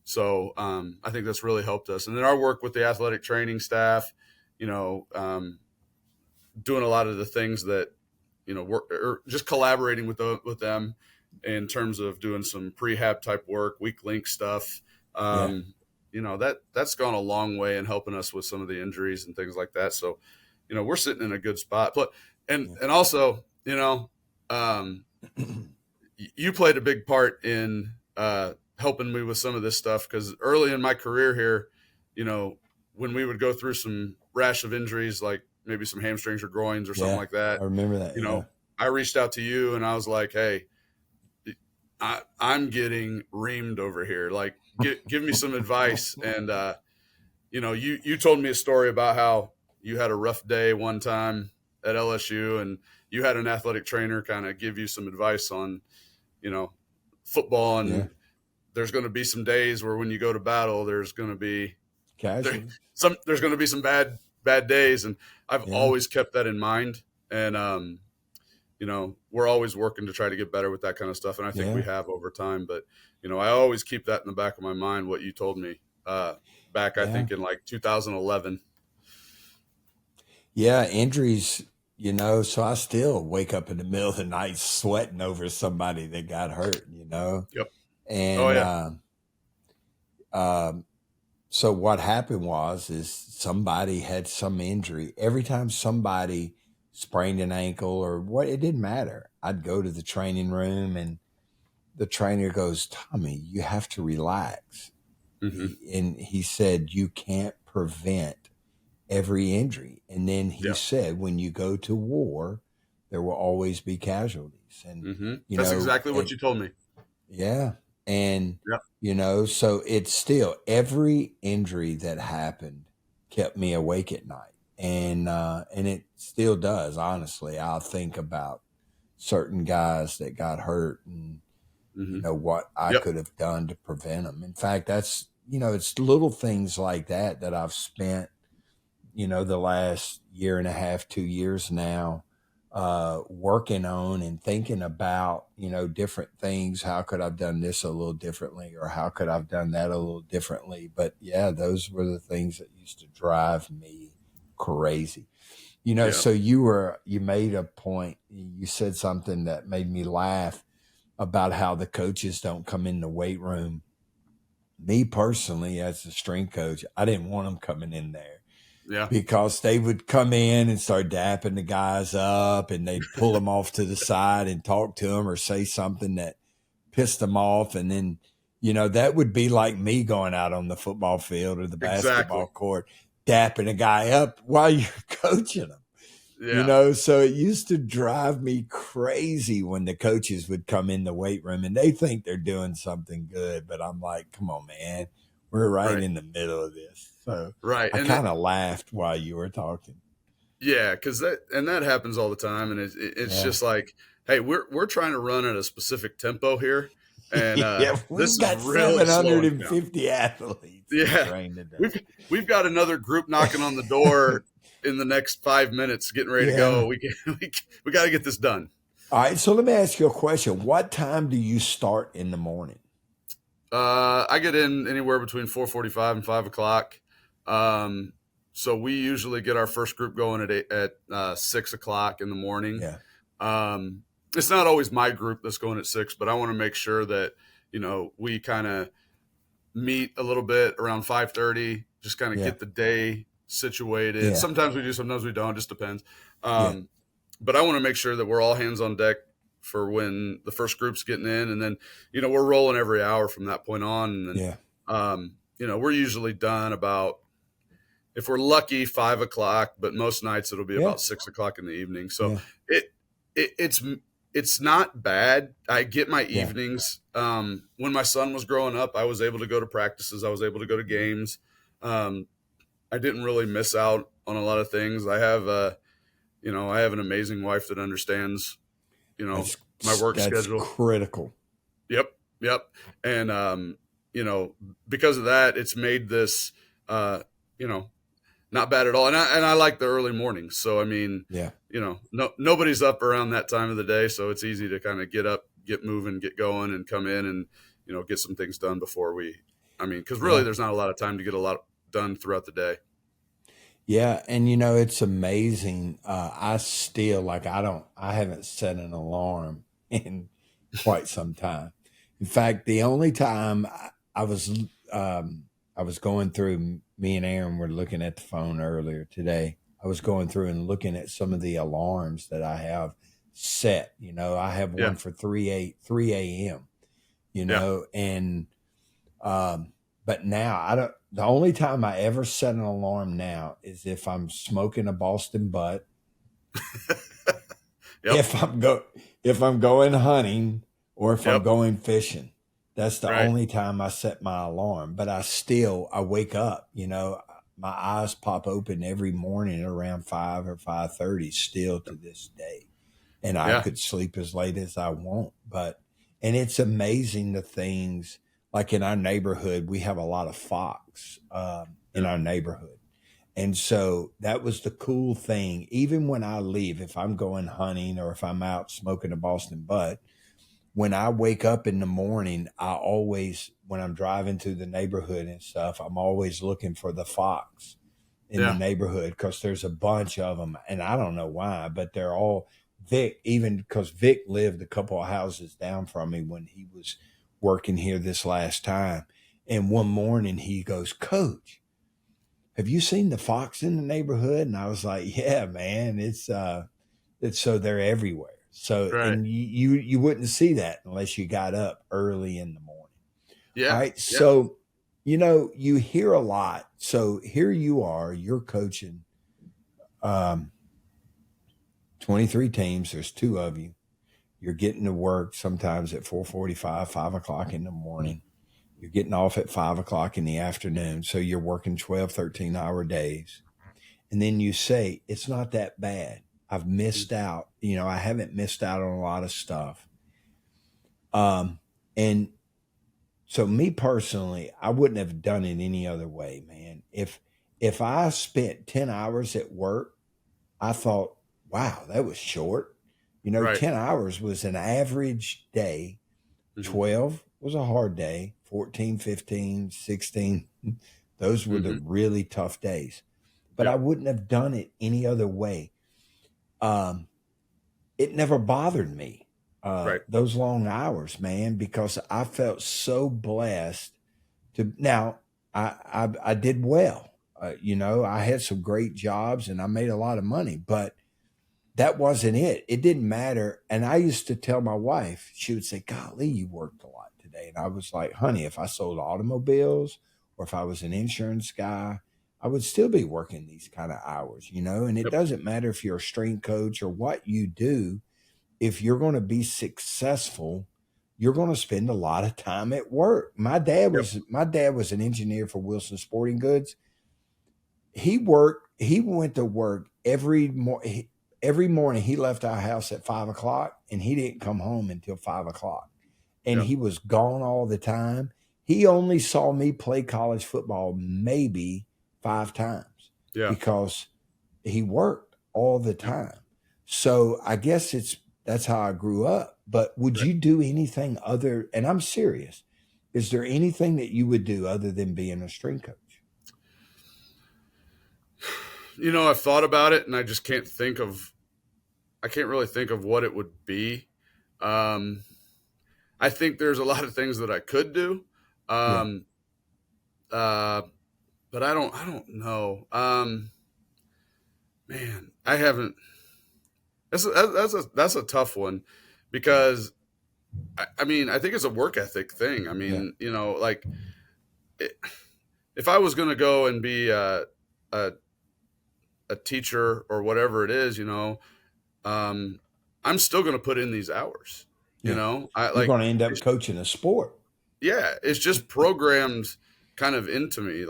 so, I think that's really helped us. And then our work with the athletic training staff, doing a lot of the things that, or just collaborating with them in terms of doing some prehab type work, weak link stuff. That's gone a long way in helping us with some of the injuries and things like that. So, we're sitting in a good spot. But, and also, you played a big part in helping me with some of this stuff, because early in my career here, when we would go through some rash of injuries, like maybe some hamstrings or groins or something like that. I remember that. I reached out to you and I was like, hey, I'm getting reamed over here. Like, give me some advice. And, you told me a story about how you had a rough day one time at LSU, and you had an athletic trainer kind of give you some advice on, football. And there's going to be some days where when you go to battle, there's going to be there's going to be some bad days. And I've always kept that in mind. And, we're always working to try to get better with that kind of stuff. And I think we have over time, but, I always keep that in the back of my mind, what you told me back, I think in like 2011. Yeah. Injuries, so I still wake up in the middle of the night sweating over somebody that got hurt, Yep. And, so what happened is somebody had some injury. Every time somebody sprained an ankle or what, it didn't matter. I'd go to the training room and the trainer goes, Tommy, you have to relax. Mm-hmm. And he said, you can't prevent every injury. And then he said, when you go to war, there will always be casualties. And that's exactly what you told me. Yeah. And, so it's still, every injury that happened kept me awake at night. And it still does, honestly. I'll think about certain guys that got hurt and, what I could have done to prevent them. In fact, that's, it's little things like that I've spent, the last year and a half, 2 years now, working on and thinking about, different things. How could I have done this a little differently, or how could I have done that a little differently? But yeah, those were the things that used to drive me crazy. So you made a point, you said something that made me laugh about how the coaches don't come in the weight room. Me personally, as a strength coach, I didn't want them coming in there. Yeah. Because they would come in and start dapping the guys up, and they'd pull them off to the side and talk to them or say something that pissed them off. And then, that would be like me going out on the football field or the basketball court, dapping a guy up while you're coaching them. Yeah. So it used to drive me crazy when the coaches would come in the weight room and they think they're doing something good. But I'm like, come on, man, we're right in the middle of this. So I kind of laughed while you were talking. Yeah, because that happens all the time, and it's just like, hey, we're trying to run at a specific tempo here, and we've got really 750 athletes. Yeah, we've got another group knocking on the door in the next 5 minutes, getting ready to go. We got to get this done. All right, so let me ask you a question. What time do you start in the morning? I get in anywhere between 4:45 and 5 o'clock. So we usually get our first group going at 6 o'clock in the morning. Yeah. It's not always my group that's going at 6, but I want to make sure that, we kind of meet a little bit around 5:30, just kind of get the day situated. Yeah. Sometimes we do, sometimes we don't, just depends. But I want to make sure that we're all hands on deck for when the first group's getting in, and then, we're rolling every hour from that point on. And then, we're usually done about, if we're lucky, 5 o'clock, but most nights it'll be about 6 o'clock in the evening. So it's not bad. I get my evenings. When my son was growing up, I was able to go to practices. I was able to go to games. I didn't really miss out on a lot of things. I have an amazing wife that understands, my work schedule. Critical. Yep. And, because of that, it's made this, not bad at all. And I like the early mornings. So, I mean, nobody's up around that time of the day. So it's easy to kind of get up, get moving, get going, and come in and, get some things done before because really there's not a lot of time to get a lot done throughout the day. Yeah. And, it's amazing. I still, I haven't set an alarm in quite some time. In fact, the only time I was going through, me and Aaron were looking at the phone earlier today. I was going through and looking at some of the alarms that I have set. I have one for 3 a.m., and, but now the only time I ever set an alarm now is if I'm smoking a Boston butt, if I'm going hunting, or if I'm going fishing. That's the only time I set my alarm. But I wake up, my eyes pop open every morning around 5 or 5:30 still to this day. And I could sleep as late as I want. And it's amazing the things, like in our neighborhood, we have a lot of fox in our neighborhood. And so that was the cool thing. Even when I leave, if I'm going hunting or if I'm out smoking a Boston butt, when I wake up in the morning, when I'm driving through the neighborhood and stuff, I'm always looking for the fox in the neighborhood, because there's a bunch of them. And I don't know why, but they're all Vic, even because Vic lived a couple of houses down from me when he was working here this last time. And one morning he goes, "Coach, have you seen the fox in the neighborhood?" And I was like, "Yeah, man, it's so they're everywhere." So, and you wouldn't see that unless you got up early in the morning. Yeah. All right. Yeah. So, you hear a lot. So here you are, you're coaching 23 teams. There's 2 of you. You're getting to work sometimes at 4:45, 5 o'clock in the morning. You're getting off at 5 o'clock in the afternoon. So you're working 12, 13-hour days. And then you say, it's not that bad. I've missed out. I haven't missed out on a lot of stuff. And so me personally, I wouldn't have done it any other way, man. If I spent 10 hours at work, I thought, wow, that was short. Right. 10 hours was an average day. 12 was a hard day. 14, 15, 16, those were the really tough days. But I wouldn't have done it any other way. It never bothered me, those long hours, man, because I felt so blessed to. Now, I did well. I had some great jobs and I made a lot of money, but that wasn't it. It didn't matter. And I used to tell my wife, she would say, golly, you worked a lot today. And I was like, honey, if I sold automobiles or if I was an insurance guy, I would still be working these kind of hours, and it doesn't matter if you're a strength coach or what you do. If you're going to be successful, you're going to spend a lot of time at work. My dad was an engineer for Wilson Sporting Goods. He went to work every morning. He left our house at 5:00 and he didn't come home until 5:00. And he was gone all the time. He only saw me play college football maybe 5 times because he worked all the time. So I guess that's how I grew up. But would you do anything other? And I'm serious. Is there anything that you would do other than being a strength coach? I've thought about it and I just can't really think of what it would be. I think there's a lot of things that I could do. But I don't know. Man, I haven't. That's a tough one because I think it's a work ethic thing. If I was going to go and be a teacher or whatever it is, I'm still going to put in these hours. You're going to end up coaching a sport. Yeah, it's just programmed kind of into me.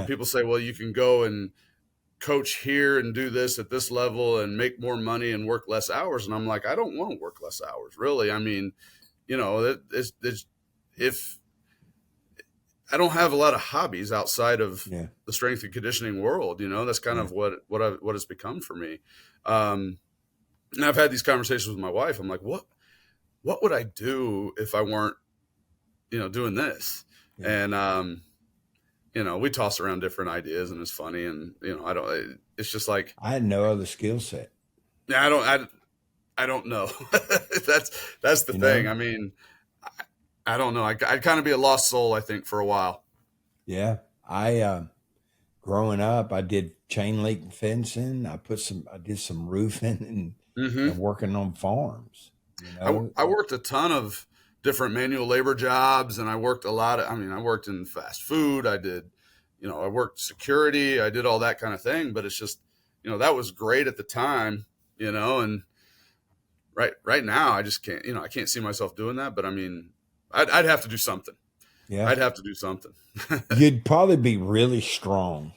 People say, well, you can go and coach here and do this at this level and make more money and work less hours. And I'm like, I don't want to work less hours, really. If I don't have a lot of hobbies outside of the strength and conditioning world, that's kind of what it's become for me. And I've had these conversations with my wife. I'm like, what would I do if I weren't, doing this? And, we toss around different ideas and it's funny. And, it's just like, I had no other skill set. Yeah. I don't know. That's the thing. I don't know. I'd kind of be a lost soul, I think, for a while. Yeah. Growing up, I did chain link fencing. I did some roofing and working on farms. I worked a ton of different manual labor jobs and I worked a lot of, I worked in fast food. I did, I worked security. I did all that kind of thing, but it's just, that was great at the time, and right now I just can't, I can't see myself doing that, but I'd have to do something. Yeah. I'd have to do something. You'd probably be really strong.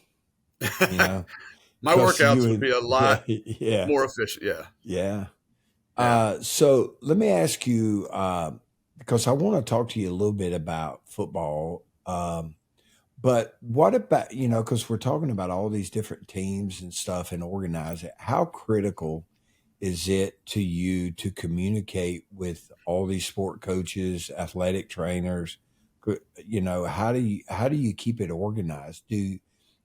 My workouts would be a lot more efficient. Yeah. Yeah. So let me ask you, because I want to talk to you a little bit about football. But what about, because we're talking about all these different teams and stuff and organize it. How critical is it to you to communicate with all these sport coaches, athletic trainers? How do you keep it organized?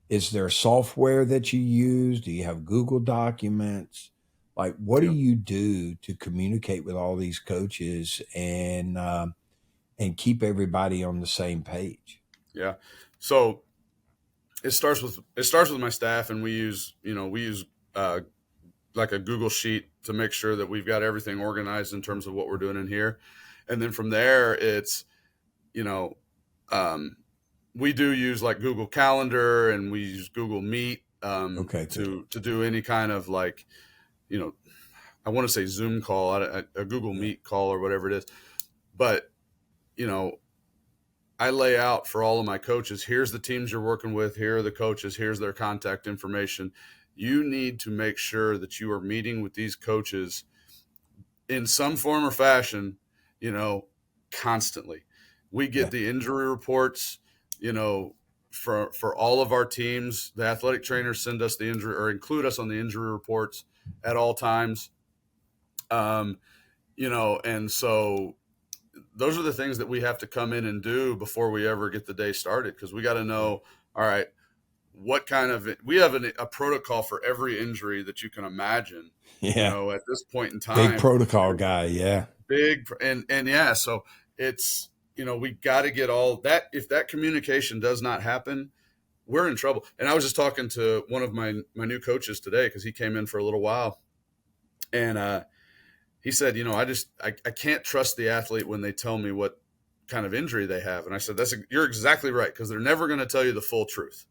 Is there software that you use? Do you have Google Documents? Like, what do you do to communicate with all these coaches and keep everybody on the same page? Yeah. So it starts with my staff, and we use like a Google sheet to make sure that we've got everything organized in terms of what we're doing in here. And then from there, it's, we do use like Google Calendar and we use Google Meet to do any kind of like, I want to say Zoom call, a Google Meet call or whatever it is. But, I lay out for all of my coaches, here's the teams you're working with, here are the coaches, here's their contact information. You need to make sure that you are meeting with these coaches in some form or fashion, constantly. We get the injury reports, for all of our teams. The athletic trainers send us the injury or include us on the injury reports at all times. And so those are the things that we have to come in and do before we ever get the day started, because we got to know, all right, what kind of – we have a protocol for every injury that you can imagine, at this point in time. Big protocol guy, yeah. Big – and so it's – we got to get all that. If that communication does not happen, we're in trouble. And I was just talking to one of my new coaches today, because he came in for a little while, and he said, I can't trust the athlete when they tell me what kind of injury they have. And I said, you're exactly right, because they're never going to tell you the full truth.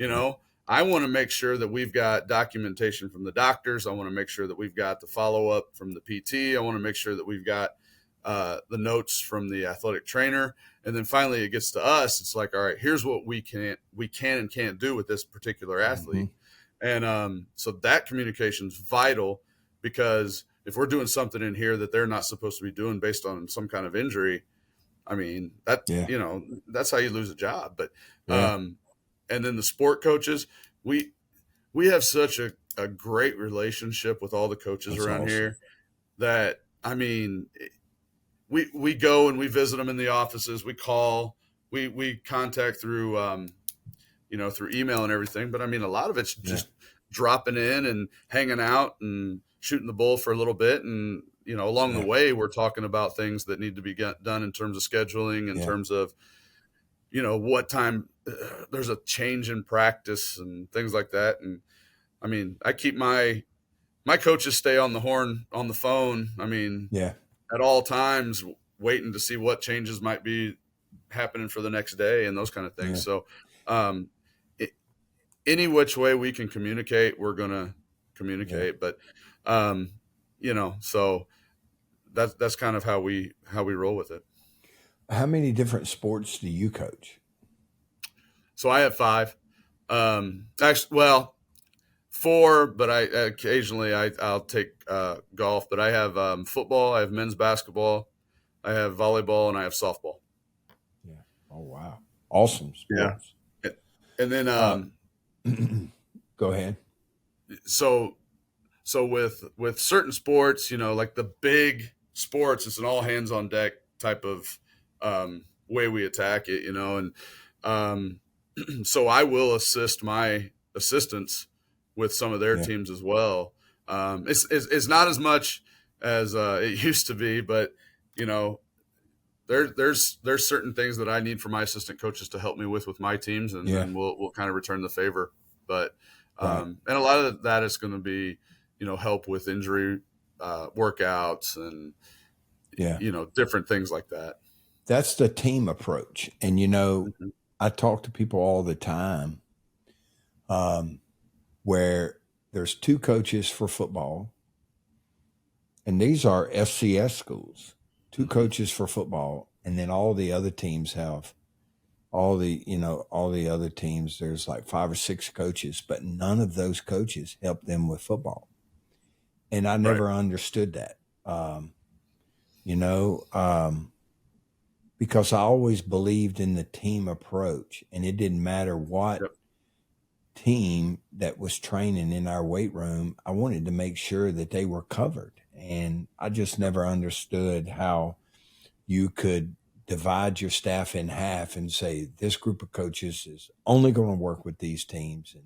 I want to make sure that we've got documentation from the doctors. I want to make sure that we've got the follow-up from the PT. I want to make sure that we've got the notes from the athletic trainer. And then finally it gets to us. It's like, all right, here's what we can and can't do with this particular athlete. Mm-hmm. And so that communication is vital, because if we're doing something in here that they're not supposed to be doing based on some kind of injury, I mean, that's how you lose a job. But and then the sport coaches, we have such a great relationship with all the coaches around here that, I mean, we go and we visit them in the offices. We call, we contact through, through email and everything. But I mean, a lot of it's just dropping in and hanging out and shooting the bull for a little bit. And, along the way, we're talking about things that need to be done in terms of scheduling, in terms of, what time there's a change in practice and things like that. And I mean, I keep my coaches stay on the horn on the phone. I mean, at all times, waiting to see what changes might be happening for the next day and those kind of things. So any which way we can communicate, we're going to communicate. But, so that's kind of how we roll with it. How many different sports do you coach? So I have 5. Actually, 4, but I'll take golf. But I have football, I have men's basketball, I have volleyball, and I have softball. Yeah. Oh wow, awesome sports. Yeah. And then go ahead. So with certain sports, like the big sports, it's an all hands on deck type of way we attack it, and so I will assist my assistants with some of their teams as well. It's not as much as it used to be, but there's certain things that I need for my assistant coaches to help me with my teams, and we'll kind of return the favor. But and a lot of that is going to be help with injury workouts and different things like that. That's the team approach. And, I talk to people all the time where there's 2 coaches for football, and these are FCS schools, 2 coaches for football. And then all the other teams have all the other teams. There's like 5 or 6 coaches, but none of those coaches help them with football. And I never understood that, because I always believed in the team approach, and it didn't matter what team that was training in our weight room. I wanted to make sure that they were covered. And I just never understood how you could divide your staff in half and say, this group of coaches is only going to work with these teams, and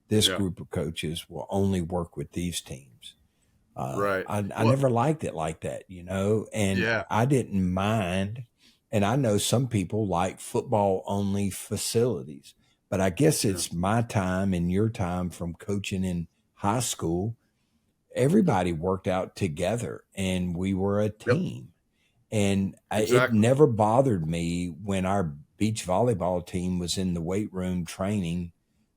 this group of coaches will only work with these teams. I never liked it like that, and I didn't mind. And I know some people like football only facilities, but I guess it's my time and your time from coaching in high school. Everybody worked out together and we were a team. And it never bothered me when our beach volleyball team was in the weight room training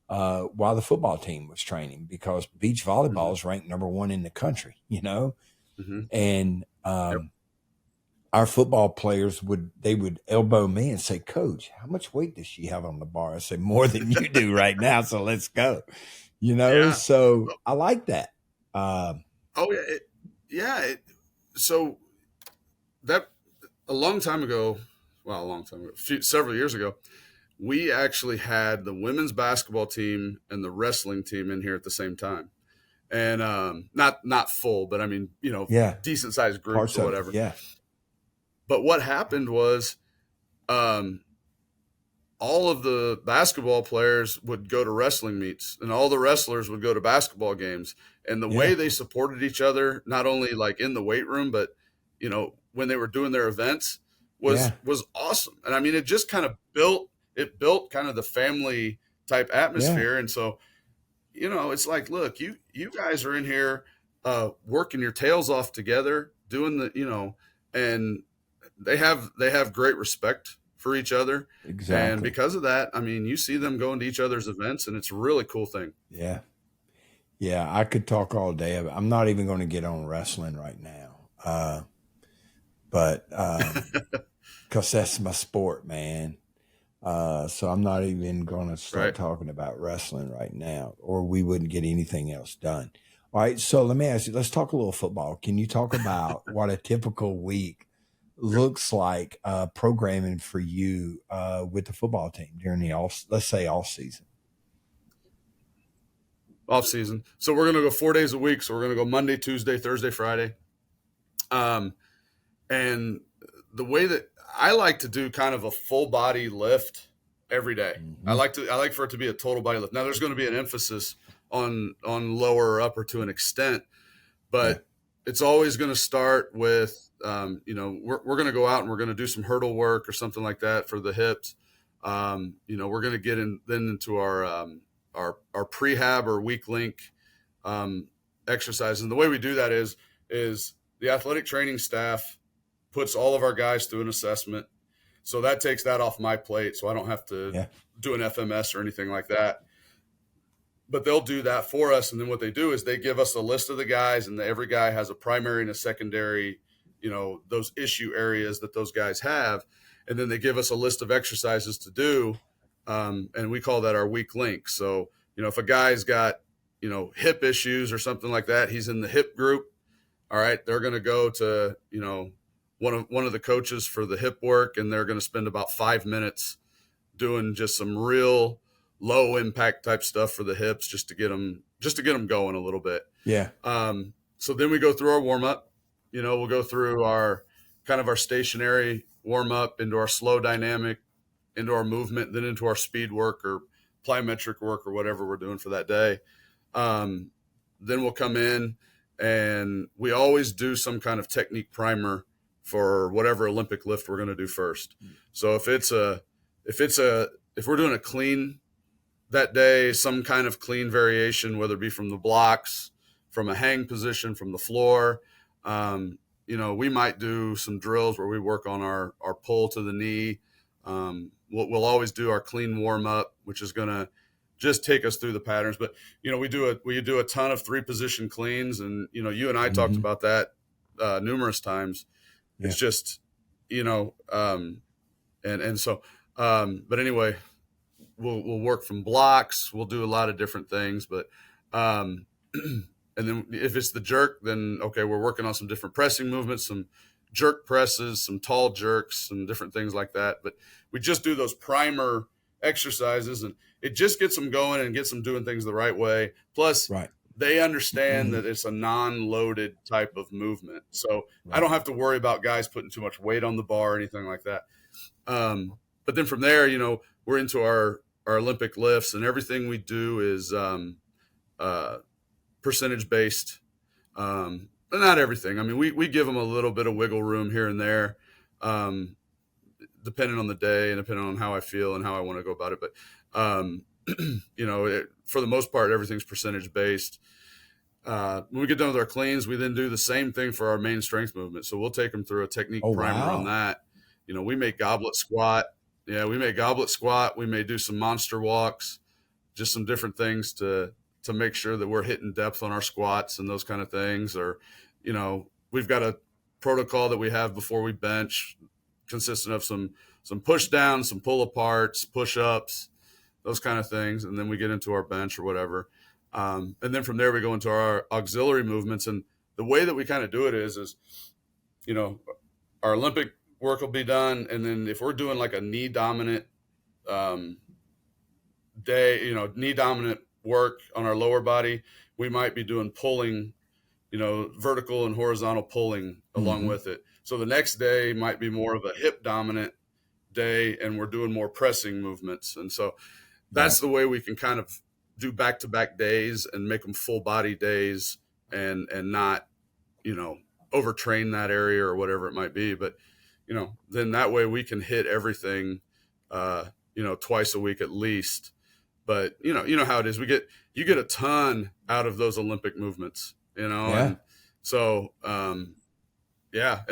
while the football team was training, because beach volleyball is ranked number 1 in the country, and our football players would elbow me and say, Coach, how much weight does she have on the bar? I say, more than you do right now. So let's go, so I like that. So a long time ago, several years ago, we actually had the women's basketball team and the wrestling team in here at the same time. And not full, but I mean, decent sized groups Parts or whatever. Yeah. But what happened was all of the basketball players would go to wrestling meets, and all the wrestlers would go to basketball games. And the way they supported each other, not only like in the weight room, but when they were doing their events, was awesome. And I mean, it just kind of built kind of the family type atmosphere. Yeah. And so, it's like, look, you guys are in here working your tails off together, doing the, and they have great respect for each other. Exactly. And because of that, I mean, you see them going to each other's events, and it's a really cool thing. Yeah. Yeah. I could talk all day. I'm not even going to get on wrestling right now. But because that's my sport, man. So I'm not even going to start talking about wrestling right now, or we wouldn't get anything else done. All right. So let me ask you, let's talk a little football. Can you talk about what a typical week looks like programming for you with the football team during let's say off season? Off season. So we're going to go 4 days a week. So we're going to go Monday, Tuesday, Thursday, Friday. And the way that I like to do kind of a full body lift every day. Mm-hmm. I like for it to be a total body lift. Now there's going to be an emphasis on lower or upper to an extent, but it's always going to start with, we're going to go out and we're going to do some hurdle work or something like that for the hips. We're going to get into our prehab or weak link exercises. And the way we do that is the athletic training staff puts all of our guys through an assessment. So that takes that off my plate. So I don't have to do an FMS or anything like that. But they'll do that for us. And then what they do is they give us a list of the guys, and every guy has a primary and a secondary, those issue areas that those guys have. And then they give us a list of exercises to do. And we call that our weak link. So, if a guy's got, hip issues or something like that, he's in the hip group. All right. They're going to go to, one of the coaches for the hip work, and they're going to spend about 5 minutes doing just some real low impact type stuff for the hips, just to get them going a little bit. Yeah. So then we go through our warm up. We'll go through our kind of our stationary warm up into our slow dynamic, into our movement, then into our speed work or plyometric work or whatever we're doing for that day. Then we'll come in, and we always do some kind of technique primer for whatever Olympic lift we're going to do first. So if we're doing a clean that day, some kind of clean variation, whether it be from the blocks, from a hang position, from the floor, we might do some drills where we work on our pull to the knee. We'll always do our clean warm up, which is going to just take us through the patterns. But, we do a ton of 3-position cleans, and, you and I talked about that numerous times. Yeah. It's just, but anyway, we'll work from blocks. We'll do a lot of different things, but, and then if it's the jerk, then, okay, we're working on some different pressing movements, some jerk presses, some tall jerks, some different things like that. But we just do those primer exercises, and it just gets them going and gets them doing things the right way. Plus, they understand that it's a non-loaded type of movement. So I don't have to worry about guys putting too much weight on the bar or anything like that. But then from there, we're into our Olympic lifts, and everything we do is percentage based. But not everything. I mean, we give them a little bit of wiggle room here and there, depending on the day and depending on how I feel and how I want to go about it. But, for the most part, everything's percentage based. When we get done with our cleans, we then do the same thing for our main strength movement. So we'll take them through a technique primer on that. We make goblet squat. Yeah, we may goblet squat. We may do some monster walks, just some different things to make sure that we're hitting depth on our squats and those kind of things. Or, we've got a protocol that we have before we bench, consistent of some push downs, some pull aparts, push ups, those kind of things. And then we get into our bench or whatever. And then from there we go into our auxiliary movements. And the way that we kind of do it is, our Olympic work will be done. And then if we're doing like a knee dominant day, knee dominant work on our lower body, we might be doing pulling, vertical and horizontal pulling along with it. So the next day might be more of a hip dominant day, and we're doing more pressing movements. And so that's the way we can kind of do back-to-back days and make them full body days and not, overtrain that area or whatever it might be. But, then that way we can hit everything, twice a week at least. But, you know how it is. You get a ton out of those Olympic movements, and so, and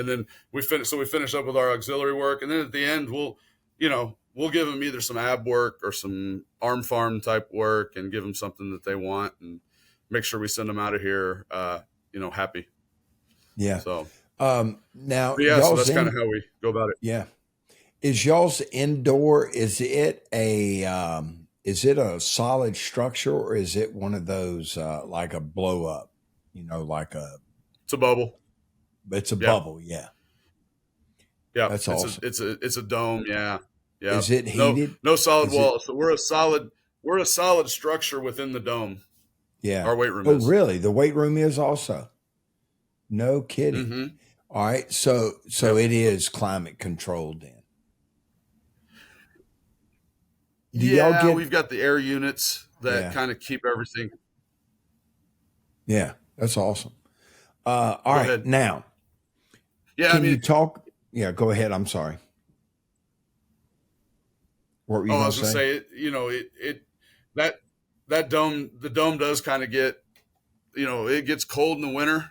then we finish up with our auxiliary work. And then at the end, we'll give them either some ab work or some arm farm type work and give them something that they want and make sure we send them out of here, happy. Yeah. So, now, so that's kind of how we go about it. Yeah. Is y'all's indoor, is it a solid structure, or is it one of those, like a blow up, it's a bubble. It's a bubble. Yeah. Yeah. That's awesome. It's a dome. Yeah. Yeah. Is it heated? No solid walls. So we're a solid structure within the dome. Yeah. Our weight room is. Oh, really? The weight room is also? No kidding. Mm-hmm. All right. So it is climate controlled then. We've got the air units that kind of keep everything. Yeah, that's awesome. All right, ahead. Now. Yeah, can you talk? Yeah, go ahead. I'm sorry. What were you going to say? That dome, the dome does kind of get, it gets cold in the winter.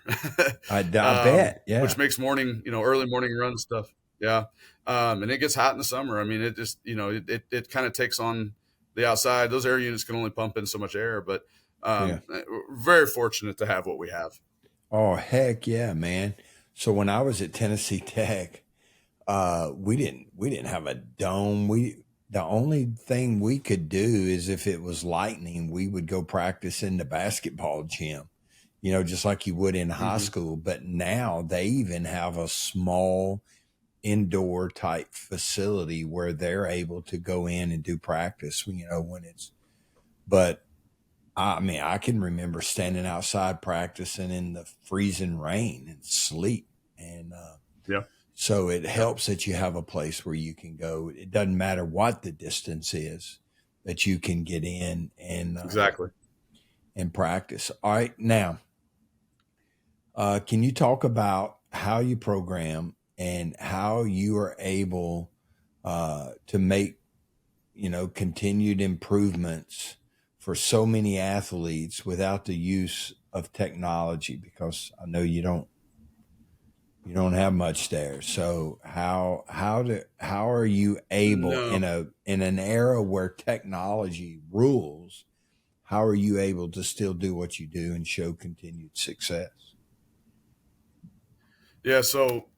I bet. Yeah. Which makes early morning run stuff. Yeah. And it gets hot in the summer. I mean, it just, it kind of takes on the outside. Those air units can only pump in so much air, but we're very fortunate to have what we have. Oh, heck yeah, man. So when I was at Tennessee Tech, we didn't have a dome. The only thing we could do is if it was lightning, we would go practice in the basketball gym, just like you would in high school. But now they even have a small indoor type facility where they're able to go in and do practice, but I mean, I can remember standing outside practicing in the freezing rain and sleet. And, so it helps that you have a place where you can go. It doesn't matter what the distance is that you can get in and exactly and practice. All right. Now, can you talk about how you program and how you are able to make, continued improvements for so many athletes without the use of technology? Because I know you don't have much there. So how are you able in an era where technology rules, how are you able to still do what you do and show continued success? Yeah. So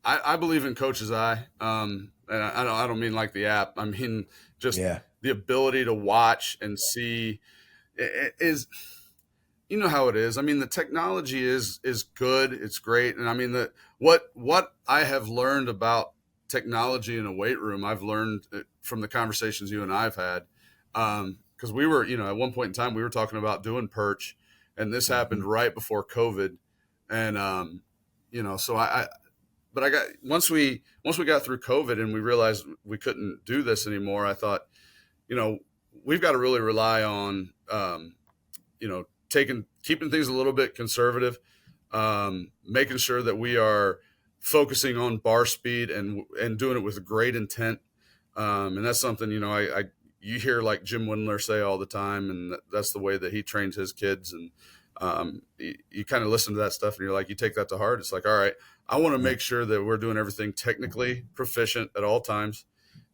I believe in Coach's Eye. And I don't mean like the app. I mean, just the ability to watch and see is, how it is. I mean, the technology is good. It's great. And I mean, what I have learned about technology in a weight room, I've learned from the conversations you and I've had. Cause we were, at one point in time, we were talking about doing perch, and this happened right before COVID. And, so once we got through COVID and we realized we couldn't do this anymore, I thought, we've got to really rely on, keeping things a little bit conservative, making sure that we are focusing on bar speed and doing it with great intent. And that's something, you hear like Jim Windler say all the time, and that's the way that he trains his kids. And you kind of listen to that stuff and you're like, you take that to heart. It's like, all right, I want to make sure that we're doing everything technically proficient at all times.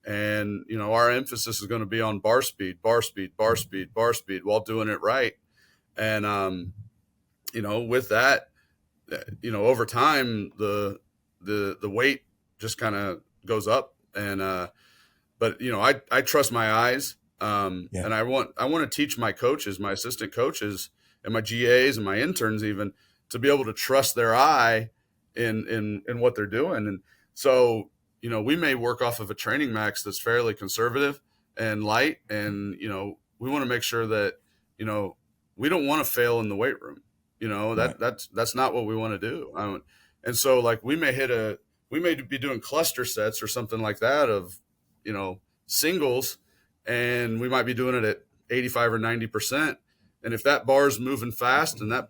And, our emphasis is going to be on bar speed while doing it right. And, with that, over time, the weight just kind of goes up. And, but I trust my eyes. And I want to teach my coaches, my assistant coaches, and my GAs and my interns even, to be able to trust their eye in what they're doing. And so, you know, we may work off of a training max that's fairly conservative and light. And, you know, we want to make sure that, you know, we don't want to fail in the weight room. You know, that's not what we want to do. And so like we may be doing cluster sets or something like that of, you know, singles, and we might be doing it at 85 or 90%. And if that bar is moving fast and that,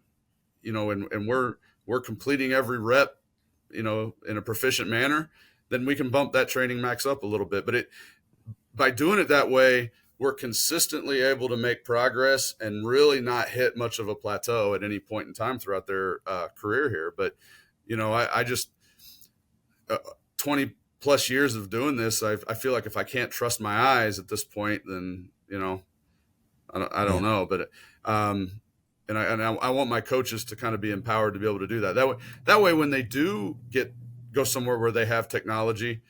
you know, and we're completing every rep, you know, in a proficient manner, then we can bump that training max up a little bit. But by doing it that way, we're consistently able to make progress and really not hit much of a plateau at any point in time throughout their career here. But, you know, I just 20 plus years of doing this, I feel like if I can't trust my eyes at this point, then, you know, I don't know. But and I want my coaches to kind of be empowered to be able to do that. That way, when they do go somewhere where they have technology,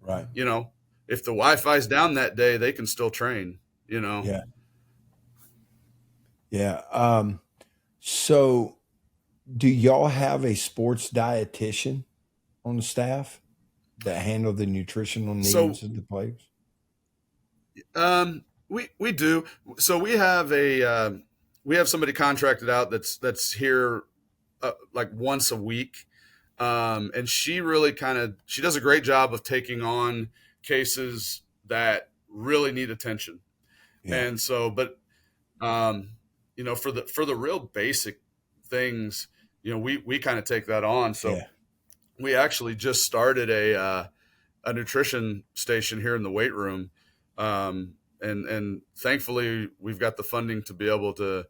right? You know, if the Wi-Fi's down that day, they can still train. You know. Yeah. So, do y'all have a sports dietitian on the staff that handle the nutritional needs of the players? We do. So we have somebody contracted out that's here like once a week. And she really she does a great job of taking on cases that really need attention. Yeah. And so, but, you know, for the real basic things, you know, we kind of take that on. So we actually just started a nutrition station here in the weight room. And thankfully we've got the funding to be able to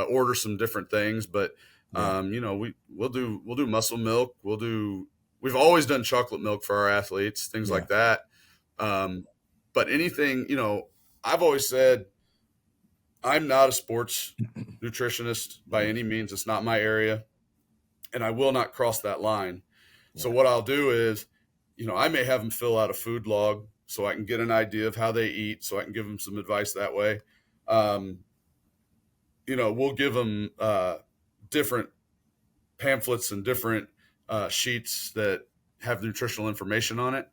order some different things, but, you know, we'll do muscle milk. We've always done chocolate milk for our athletes, things like that. But anything, you know, I've always said, I'm not a sports nutritionist by any means. It's not my area, and I will not cross that line. Yeah. So what I'll do is, you know, I may have them fill out a food log so I can get an idea of how they eat, so I can give them some advice that way. You know, we'll give them different pamphlets and different sheets that have nutritional information on it.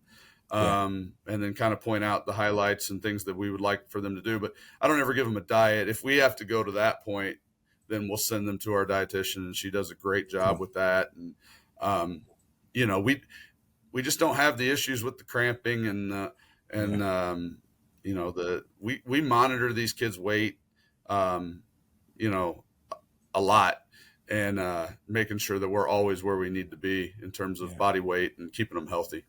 And then kind of point out the highlights and things that we would like for them to do. But I don't ever give them a diet. If we have to go to that point, then we'll send them to our dietitian, and she does a great job with that. And, you know, we just don't have the issues with the cramping and you know, we monitor these kids' weight, you know, a lot, and making sure that we're always where we need to be in terms of body weight and keeping them healthy.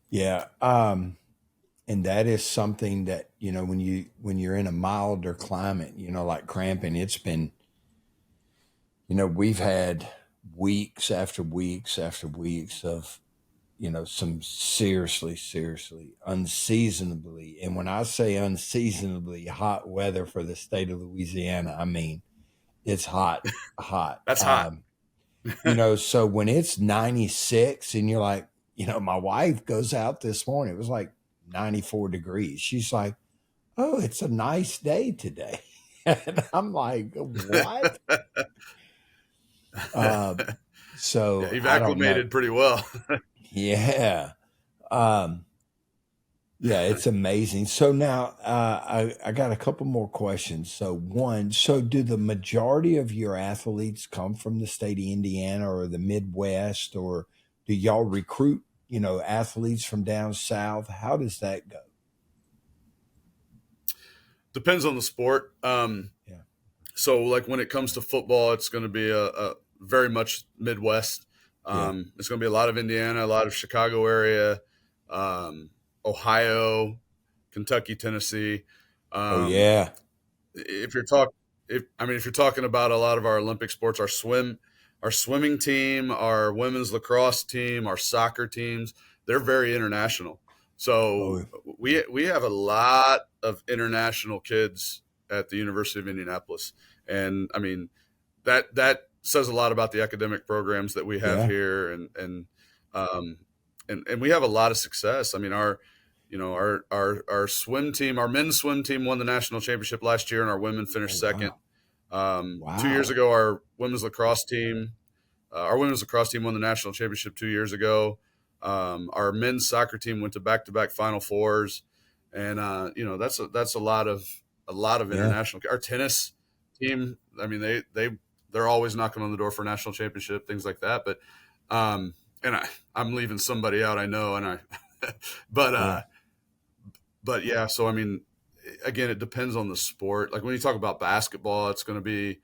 Yeah. And that is something that, you know, when you're in a milder climate, you know, like cramping, it's been, you know, we've had weeks after weeks after weeks of, you know, some seriously unseasonably. And when I say unseasonably hot weather for the state of Louisiana, I mean, it's hot. That's hot. You know, so when it's 96 and you're like, you know, my wife goes out this morning, it was like 94 degrees. She's like, oh, it's a nice day today. And I'm like, what? So you've acclimated pretty well. Yeah. Yeah, it's amazing. So now I got a couple more questions. So one, do the majority of your athletes come from the state of Indiana or the Midwest, or do y'all recruit, you know, athletes from down south? How does that go? Depends on the sport. So like when it comes to football, it's going to be a very much Midwest. It's going to be a lot of Indiana, a lot of Chicago area, Ohio, Kentucky, Tennessee. If you're talking about a lot of our Olympic sports, our swimming team, our women's lacrosse team, our soccer teams, they're very international. So we have a lot of international kids at the University of Indianapolis. And I mean, that says a lot about the academic programs that we have here. And we have a lot of success. I mean, our swim team, our men's swim team won the national championship last year, and our women finished second. 2 years ago, our women's lacrosse team our women's lacrosse team won the national championship 2 years ago. Our men's soccer team went to back-to-back Final Fours, and that's a lot of international. Our tennis team, I mean, they're always knocking on the door for a national championship, things like that. But I'm leaving somebody out, I know, but yeah. So I mean, again, it depends on the sport. Like when you talk about basketball, it's going to be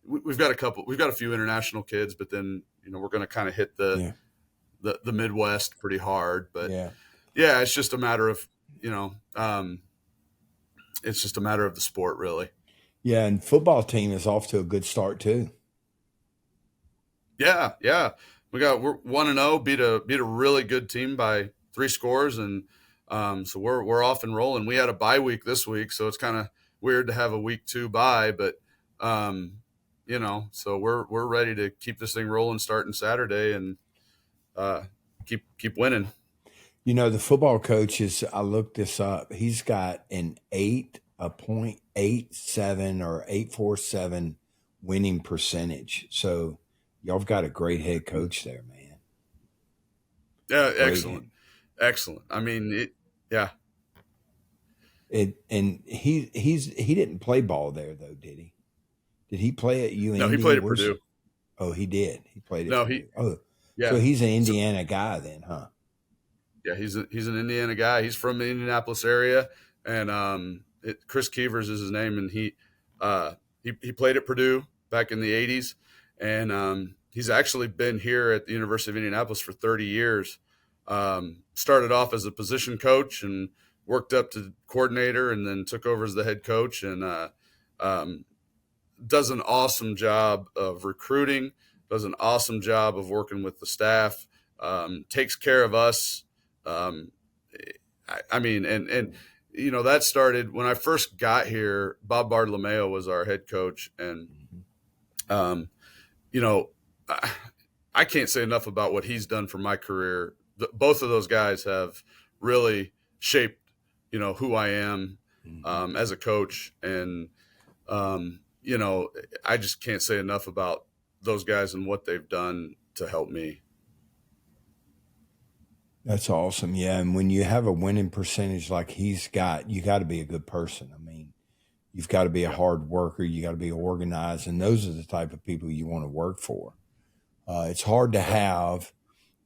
we've got a few international kids, but then we're going to kind of hit the Midwest pretty hard. But yeah, it's just a matter of it's just a matter of the sport, really. Yeah, and football team is off to a good start too. Yeah. We're 1-0, beat a really good team by 3 scores, and so we're off and rolling. We had a bye week this week, so it's kind of weird to have a week 2 bye, but so we're ready to keep this thing rolling starting Saturday and keep winning. The football coach I looked this up. He's got an 8.87 or 8.47 winning percentage. So y'all have got a great head coach there, man. Yeah, excellent. I mean, and he didn't play ball there though, did he? Did he play at UND? No, he played at Purdue. Oh, he did. He played at Purdue. Oh, yeah. So he's an Indiana guy then, huh? Yeah, he's an Indiana guy. He's from the Indianapolis area, and Chris Keevers is his name, and he played at Purdue back in the 80s, and he's actually been here at the University of Indianapolis for 30 years. Started off as a position coach and worked up to coordinator, and then took over as the head coach, and does an awesome job of recruiting, does an awesome job of working with the staff, takes care of us. I mean, that started when I first got here. Bob Bartolomeo was our head coach, and I can't say enough about what he's done for my career. Both of those guys have really shaped, who I am as a coach, and I just can't say enough about those guys and what they've done to help me. That's awesome. Yeah. And when you have a winning percentage like he's got, you got to be a good person. I mean, you've got to be a hard worker. You got to be organized. And those are the type of people you want to work for. It's hard to have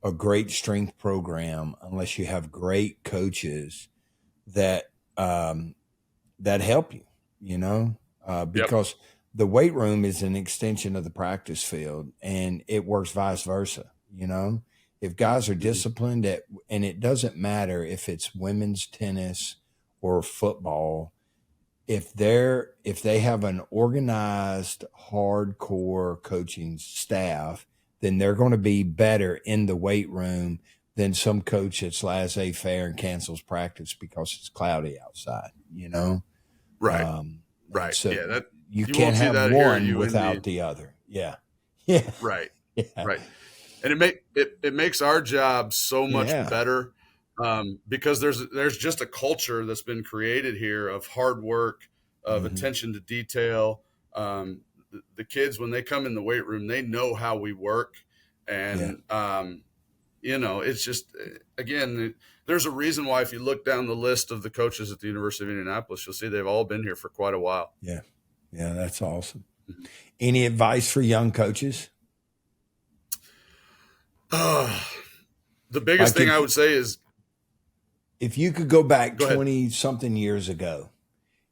a great strength program unless you have great coaches that help you, because the weight room is an extension of the practice field, and it works vice versa. If guys are disciplined and it doesn't matter if it's women's tennis or football, if they have an organized, hardcore coaching staff, then they're going to be better in the weight room than some coach that's laissez-faire and cancels practice because it's cloudy outside, Right. Right. So yeah. You can't have one without the other. Yeah. Yeah. Right. Yeah. Right. And it makes our job so much better because there's just a culture that's been created here of hard work, of attention to detail. The kids, when they come in the weight room, they know how we work, and it's just, again, there's a reason why if you look down the list of the coaches at the University of Indianapolis, you'll see they've all been here for quite a while. Yeah, that's awesome. Any advice for young coaches? The biggest thing I would say is, if you could go back 20-something years ago,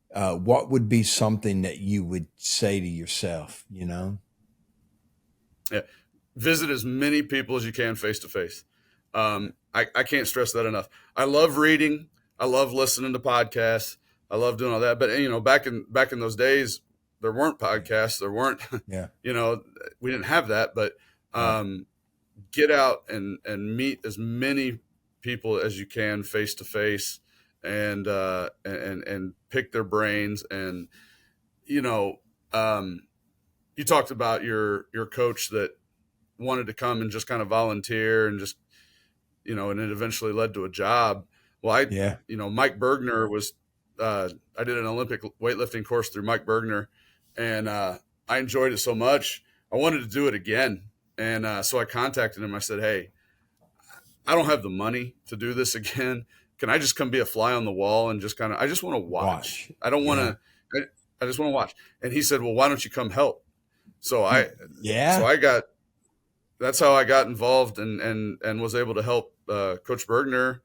what would be something that you would say to yourself, Yeah. Visit as many people as you can face to face. I can't stress that enough. I love reading. I love listening to podcasts. I love doing all that. But, back in those days, there weren't podcasts. There weren't, we didn't have that. But get out and meet as many people as you can face to face, and pick their brains. And you talked about your coach that wanted to come and just kind of volunteer and just and it eventually led to a job. Well, Mike Bergner was I did an Olympic weightlifting course through Mike Bergner, and I enjoyed it so much I wanted to do it again. And so I contacted him. I said, hey, I don't have the money to do this again. Can I just come be a fly on the wall and just I just want to watch. I don't want to, I just want to watch. And he said, well, why don't you come help? So that's how I got involved and was able to help Coach Bergner,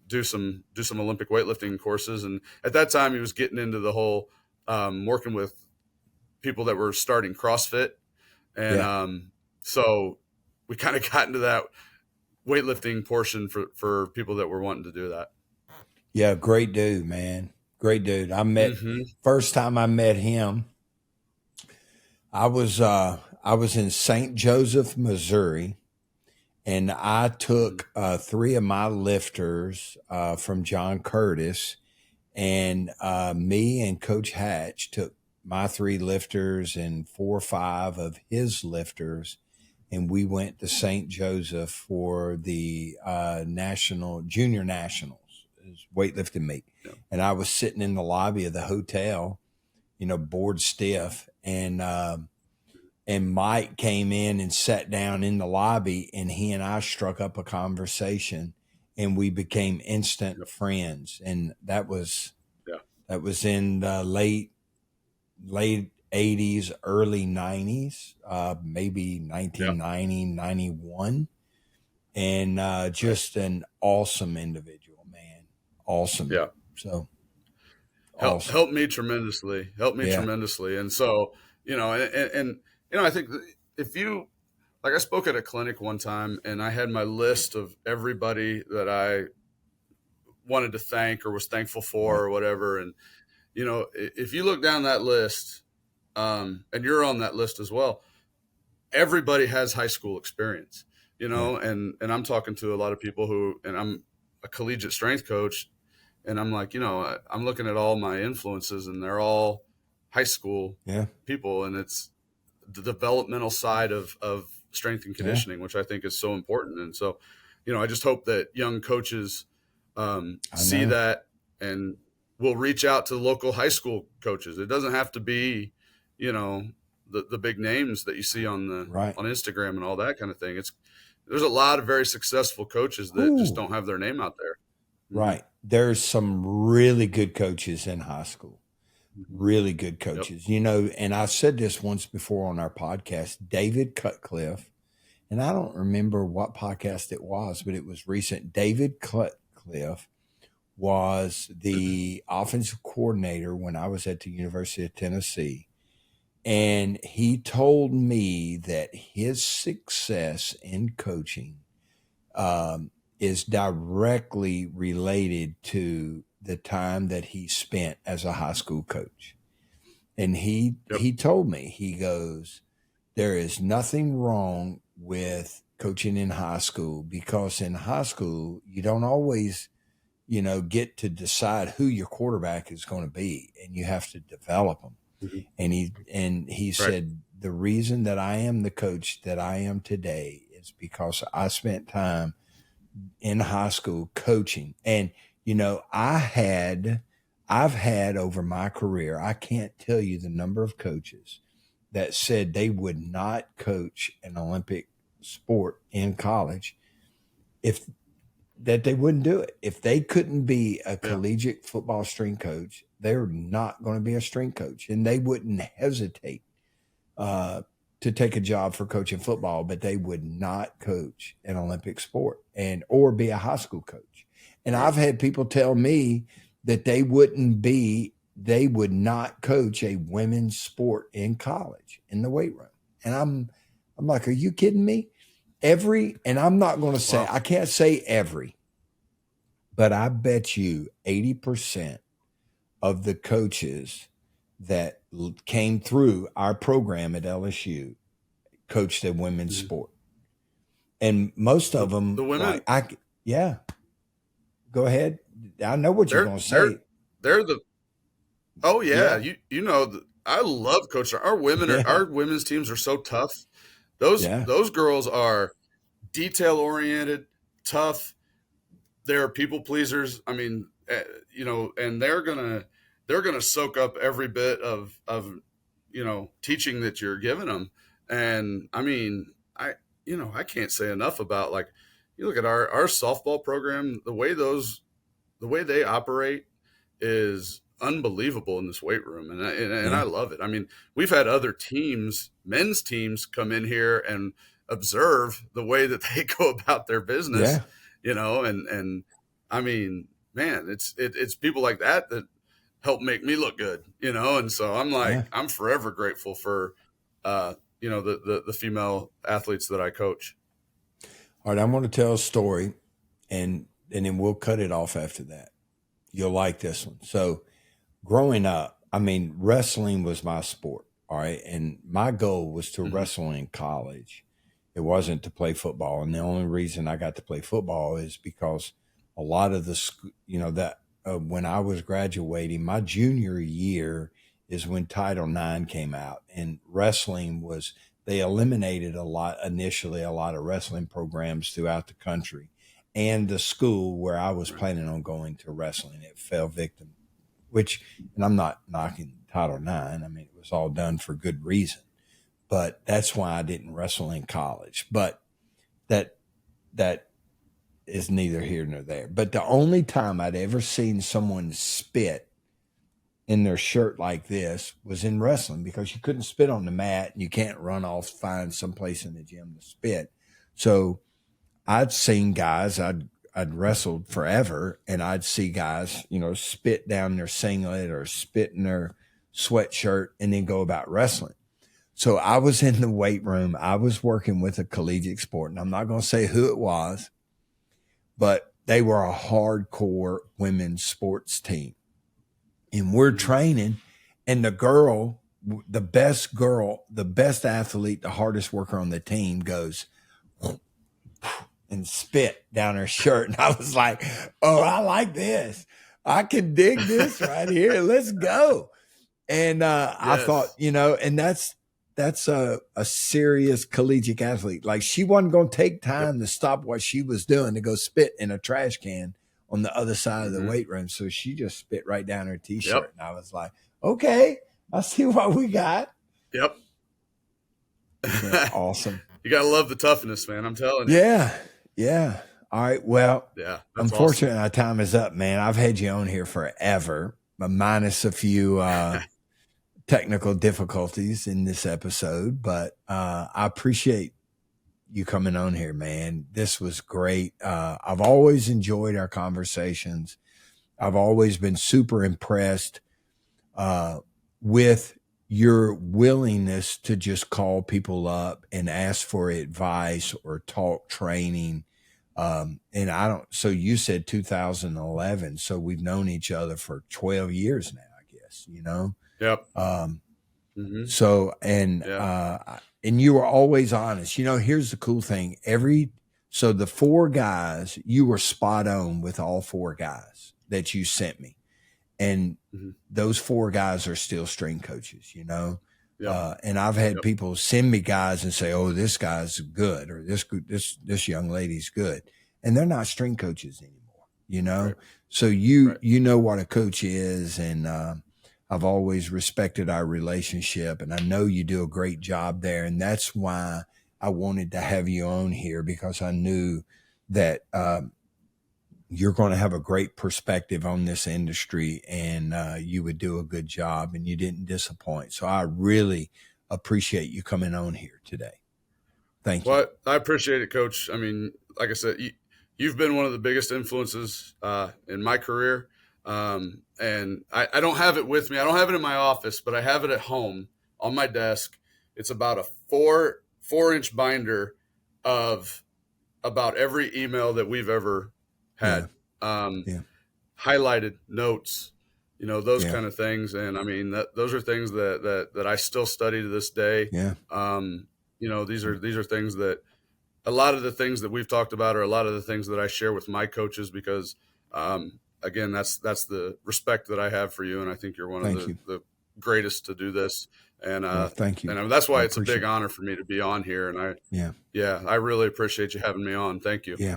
do some Olympic weightlifting courses. And at that time he was getting into the whole working with people that were starting CrossFit. And so we kind of got into that weightlifting portion for people that were wanting to do that. Yeah, great dude, man. Great dude. First time I met him, I was in St. Joseph, Missouri, and I took 3 of my lifters from John Curtis, and me and Coach Hatch took my 3 lifters and 4 or 5 of his lifters, and we went to St. Joseph for the junior nationals, weightlifting meet. Yeah. And I was sitting in the lobby of the hotel, bored stiff, and Mike came in and sat down in the lobby, and he and I struck up a conversation, and we became instant friends. And that was in the late 80s, early 90s, maybe 1990, 91. And just an awesome individual, man. Awesome. Yeah. So helped me tremendously. And so, I think if you, like, I spoke at a clinic one time and I had my list of everybody that I wanted to thank or was thankful for or whatever. And, if you look down that list, and you're on that list as well, everybody has high school experience, and I'm talking to a lot of people and I'm a collegiate strength coach, and I'm like, I'm looking at all my influences and they're all high school people. And it's the developmental side of strength and conditioning, which I think is so important. And so, I just hope that young coaches see that and will reach out to local high school coaches. It doesn't have to be, the big names that you see on Instagram and all that kind of thing. There's a lot of very successful coaches that just don't have their name out there. Right. There's some really good coaches in high school, really good coaches, and I've said this once before on our podcast, David Cutcliffe, and I don't remember what podcast it was, but it was recent. David Cutcliffe was the offensive coordinator when I was at the University of Tennessee. And he told me that his success in coaching is directly related to the time that he spent as a high school coach. And he told me, he goes, there is nothing wrong with coaching in high school, because in high school, you don't always, get to decide who your quarterback is going to be, and you have to develop them. Mm-hmm. And he said, the reason that I am the coach that I am today is because I spent time in high school coaching. And, I've had over my career, I can't tell you the number of coaches that said they would not coach an Olympic sport in college that they wouldn't do it. If they couldn't be a collegiate football strength coach, they're not going to be a strength coach, and they wouldn't hesitate to take a job for coaching football, but they would not coach an Olympic sport or be a high school coach. And I've had people tell me that they would not coach a women's sport in college in the weight room. And I'm like, are you kidding me? And I'm not going to say, I can't say every, but I bet you 80% of the coaches that came through our program at LSU coached a women's sport. And most of them, the women, go ahead. I know what you're going to say. I love coaching. Our women's teams are so tough. Those girls are detail oriented, tough. They're people pleasers. I mean, and they're gonna soak up every bit of teaching that you're giving them. And I mean, I can't say enough about, like, you look at our softball program, the way they operate is unbelievable in this weight room. And I love it. I mean, we've had other teams, men's teams, come in here and observe the way that they go about their business, and I mean, man, it's people like that help make me look good, And so I'm like, I'm forever grateful for, the female athletes that I coach. All right. I'm going to tell a story and then we'll cut it off after that. You'll like this one. So growing up, I mean, wrestling was my sport. All right. And my goal was to wrestle in college. It wasn't to play football. And the only reason I got to play football is because a lot of when I was graduating, my junior year is when Title IX came out, and wrestling they eliminated initially a lot of wrestling programs throughout the country, and the school where I was planning on going to wrestling, it fell victim, and I'm not knocking Title IX. I mean, it was all done for good reason, but that's why I didn't wrestle in college. But that is neither here nor there. But the only time I'd ever seen someone spit in their shirt like this was in wrestling, because you couldn't spit on the mat and you can't run off, find someplace in the gym to spit. So I'd seen guys, I'd wrestled forever, and I'd see guys, spit down their singlet or spit in their sweatshirt and then go about wrestling. So I was in the weight room. I was working with a collegiate sport, and I'm not going to say who it was, but they were a hardcore women's sports team. And we're training, and the best athlete, the hardest worker on the team goes and spit down her shirt. And I was like, oh, I like this. I can dig this right here. Let's go. And yes. I thought, and that's a serious collegiate athlete. Like, she wasn't going to take time to stop what she was doing to go spit in a trash can on the other side of the weight room. So she just spit right down her t-shirt. Yep. And I was like, okay, I see what we got. Yep. Awesome. You got to love the toughness, man. I'm telling you. Yeah. Yeah. All right. Well, unfortunately, awesome. Our time is up, man. I've had you on here forever, but minus a few technical difficulties in this episode. But I appreciate you coming on here, man. This was great. I've always enjoyed our conversations. I've always been super impressed with your willingness to just call people up and ask for advice or talk training. So you said 2011. So we've known each other for 12 years now, I guess, Yep. So, and you were always honest. Here's the cool thing. So the 4 guys, you were spot on with all 4 guys that you sent me. And those 4 guys are still strength coaches, Yep. And I've had people send me guys and say, oh, this guy's good, or this young lady's good. And they're not strength coaches anymore, Right. So you know what a coach is. And, I've always respected our relationship, and I know you do a great job there. And that's why I wanted to have you on here, because I knew that you're going to have a great perspective on this industry, and you would do a good job, and you didn't disappoint. So I really appreciate you coming on here today. Thank you. Well, I appreciate it, Coach. I mean, like I said, you've been one of the biggest influences in my career. And I don't have it with me. I don't have it in my office, but I have it at home on my desk. It's about a 4-inch binder of about every email that we've ever had, highlighted notes, those kind of things. And I mean, those are things that I still study to this day. Yeah. These are things that a lot of the things that we've talked about are a lot of the things that I share with my coaches, because, again, that's the respect that I have for you, and I think you're one of the greatest to do this. And thank you. And that's why it's a big honor for me to be on here. And I really appreciate you having me on. Thank you. Yeah.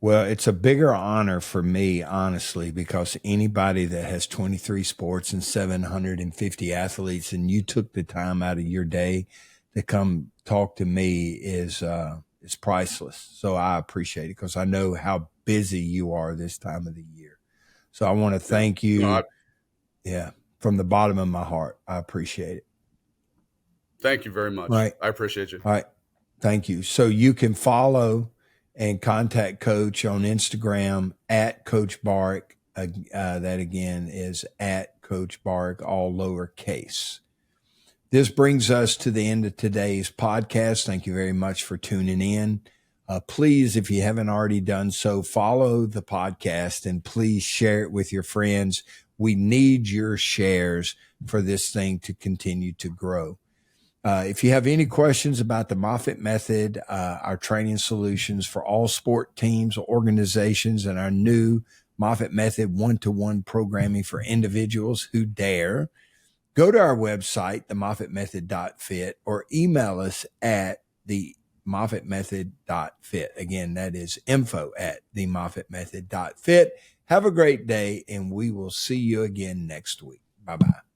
Well, it's a bigger honor for me, honestly, because anybody that has 23 sports and 750 athletes, and you took the time out of your day to come talk to me is priceless. So I appreciate it because I know how busy you are this time of the year. So I want to thank you. From the bottom of my heart, I appreciate it. Thank you very much. Right. I appreciate you. All right. Thank you. So you can follow and contact Coach on Instagram at Coach Barrick. That again is at Coach Barrick, all lowercase. This brings us to the end of today's podcast. Thank you very much for tuning in. Please, if you haven't already done so, follow the podcast and please share it with your friends. We need your shares for this thing to continue to grow. If you have any questions about the Moffitt Method, our training solutions for all sport teams, organizations, and our new Moffitt Method one-to-one programming for individuals who dare, go to our website, themoffittmethod.fit, or email us at themoffittmethod.fit. Again, that is info@themoffittmethod.fit. Have a great day, and we will see you again next week. Bye-bye.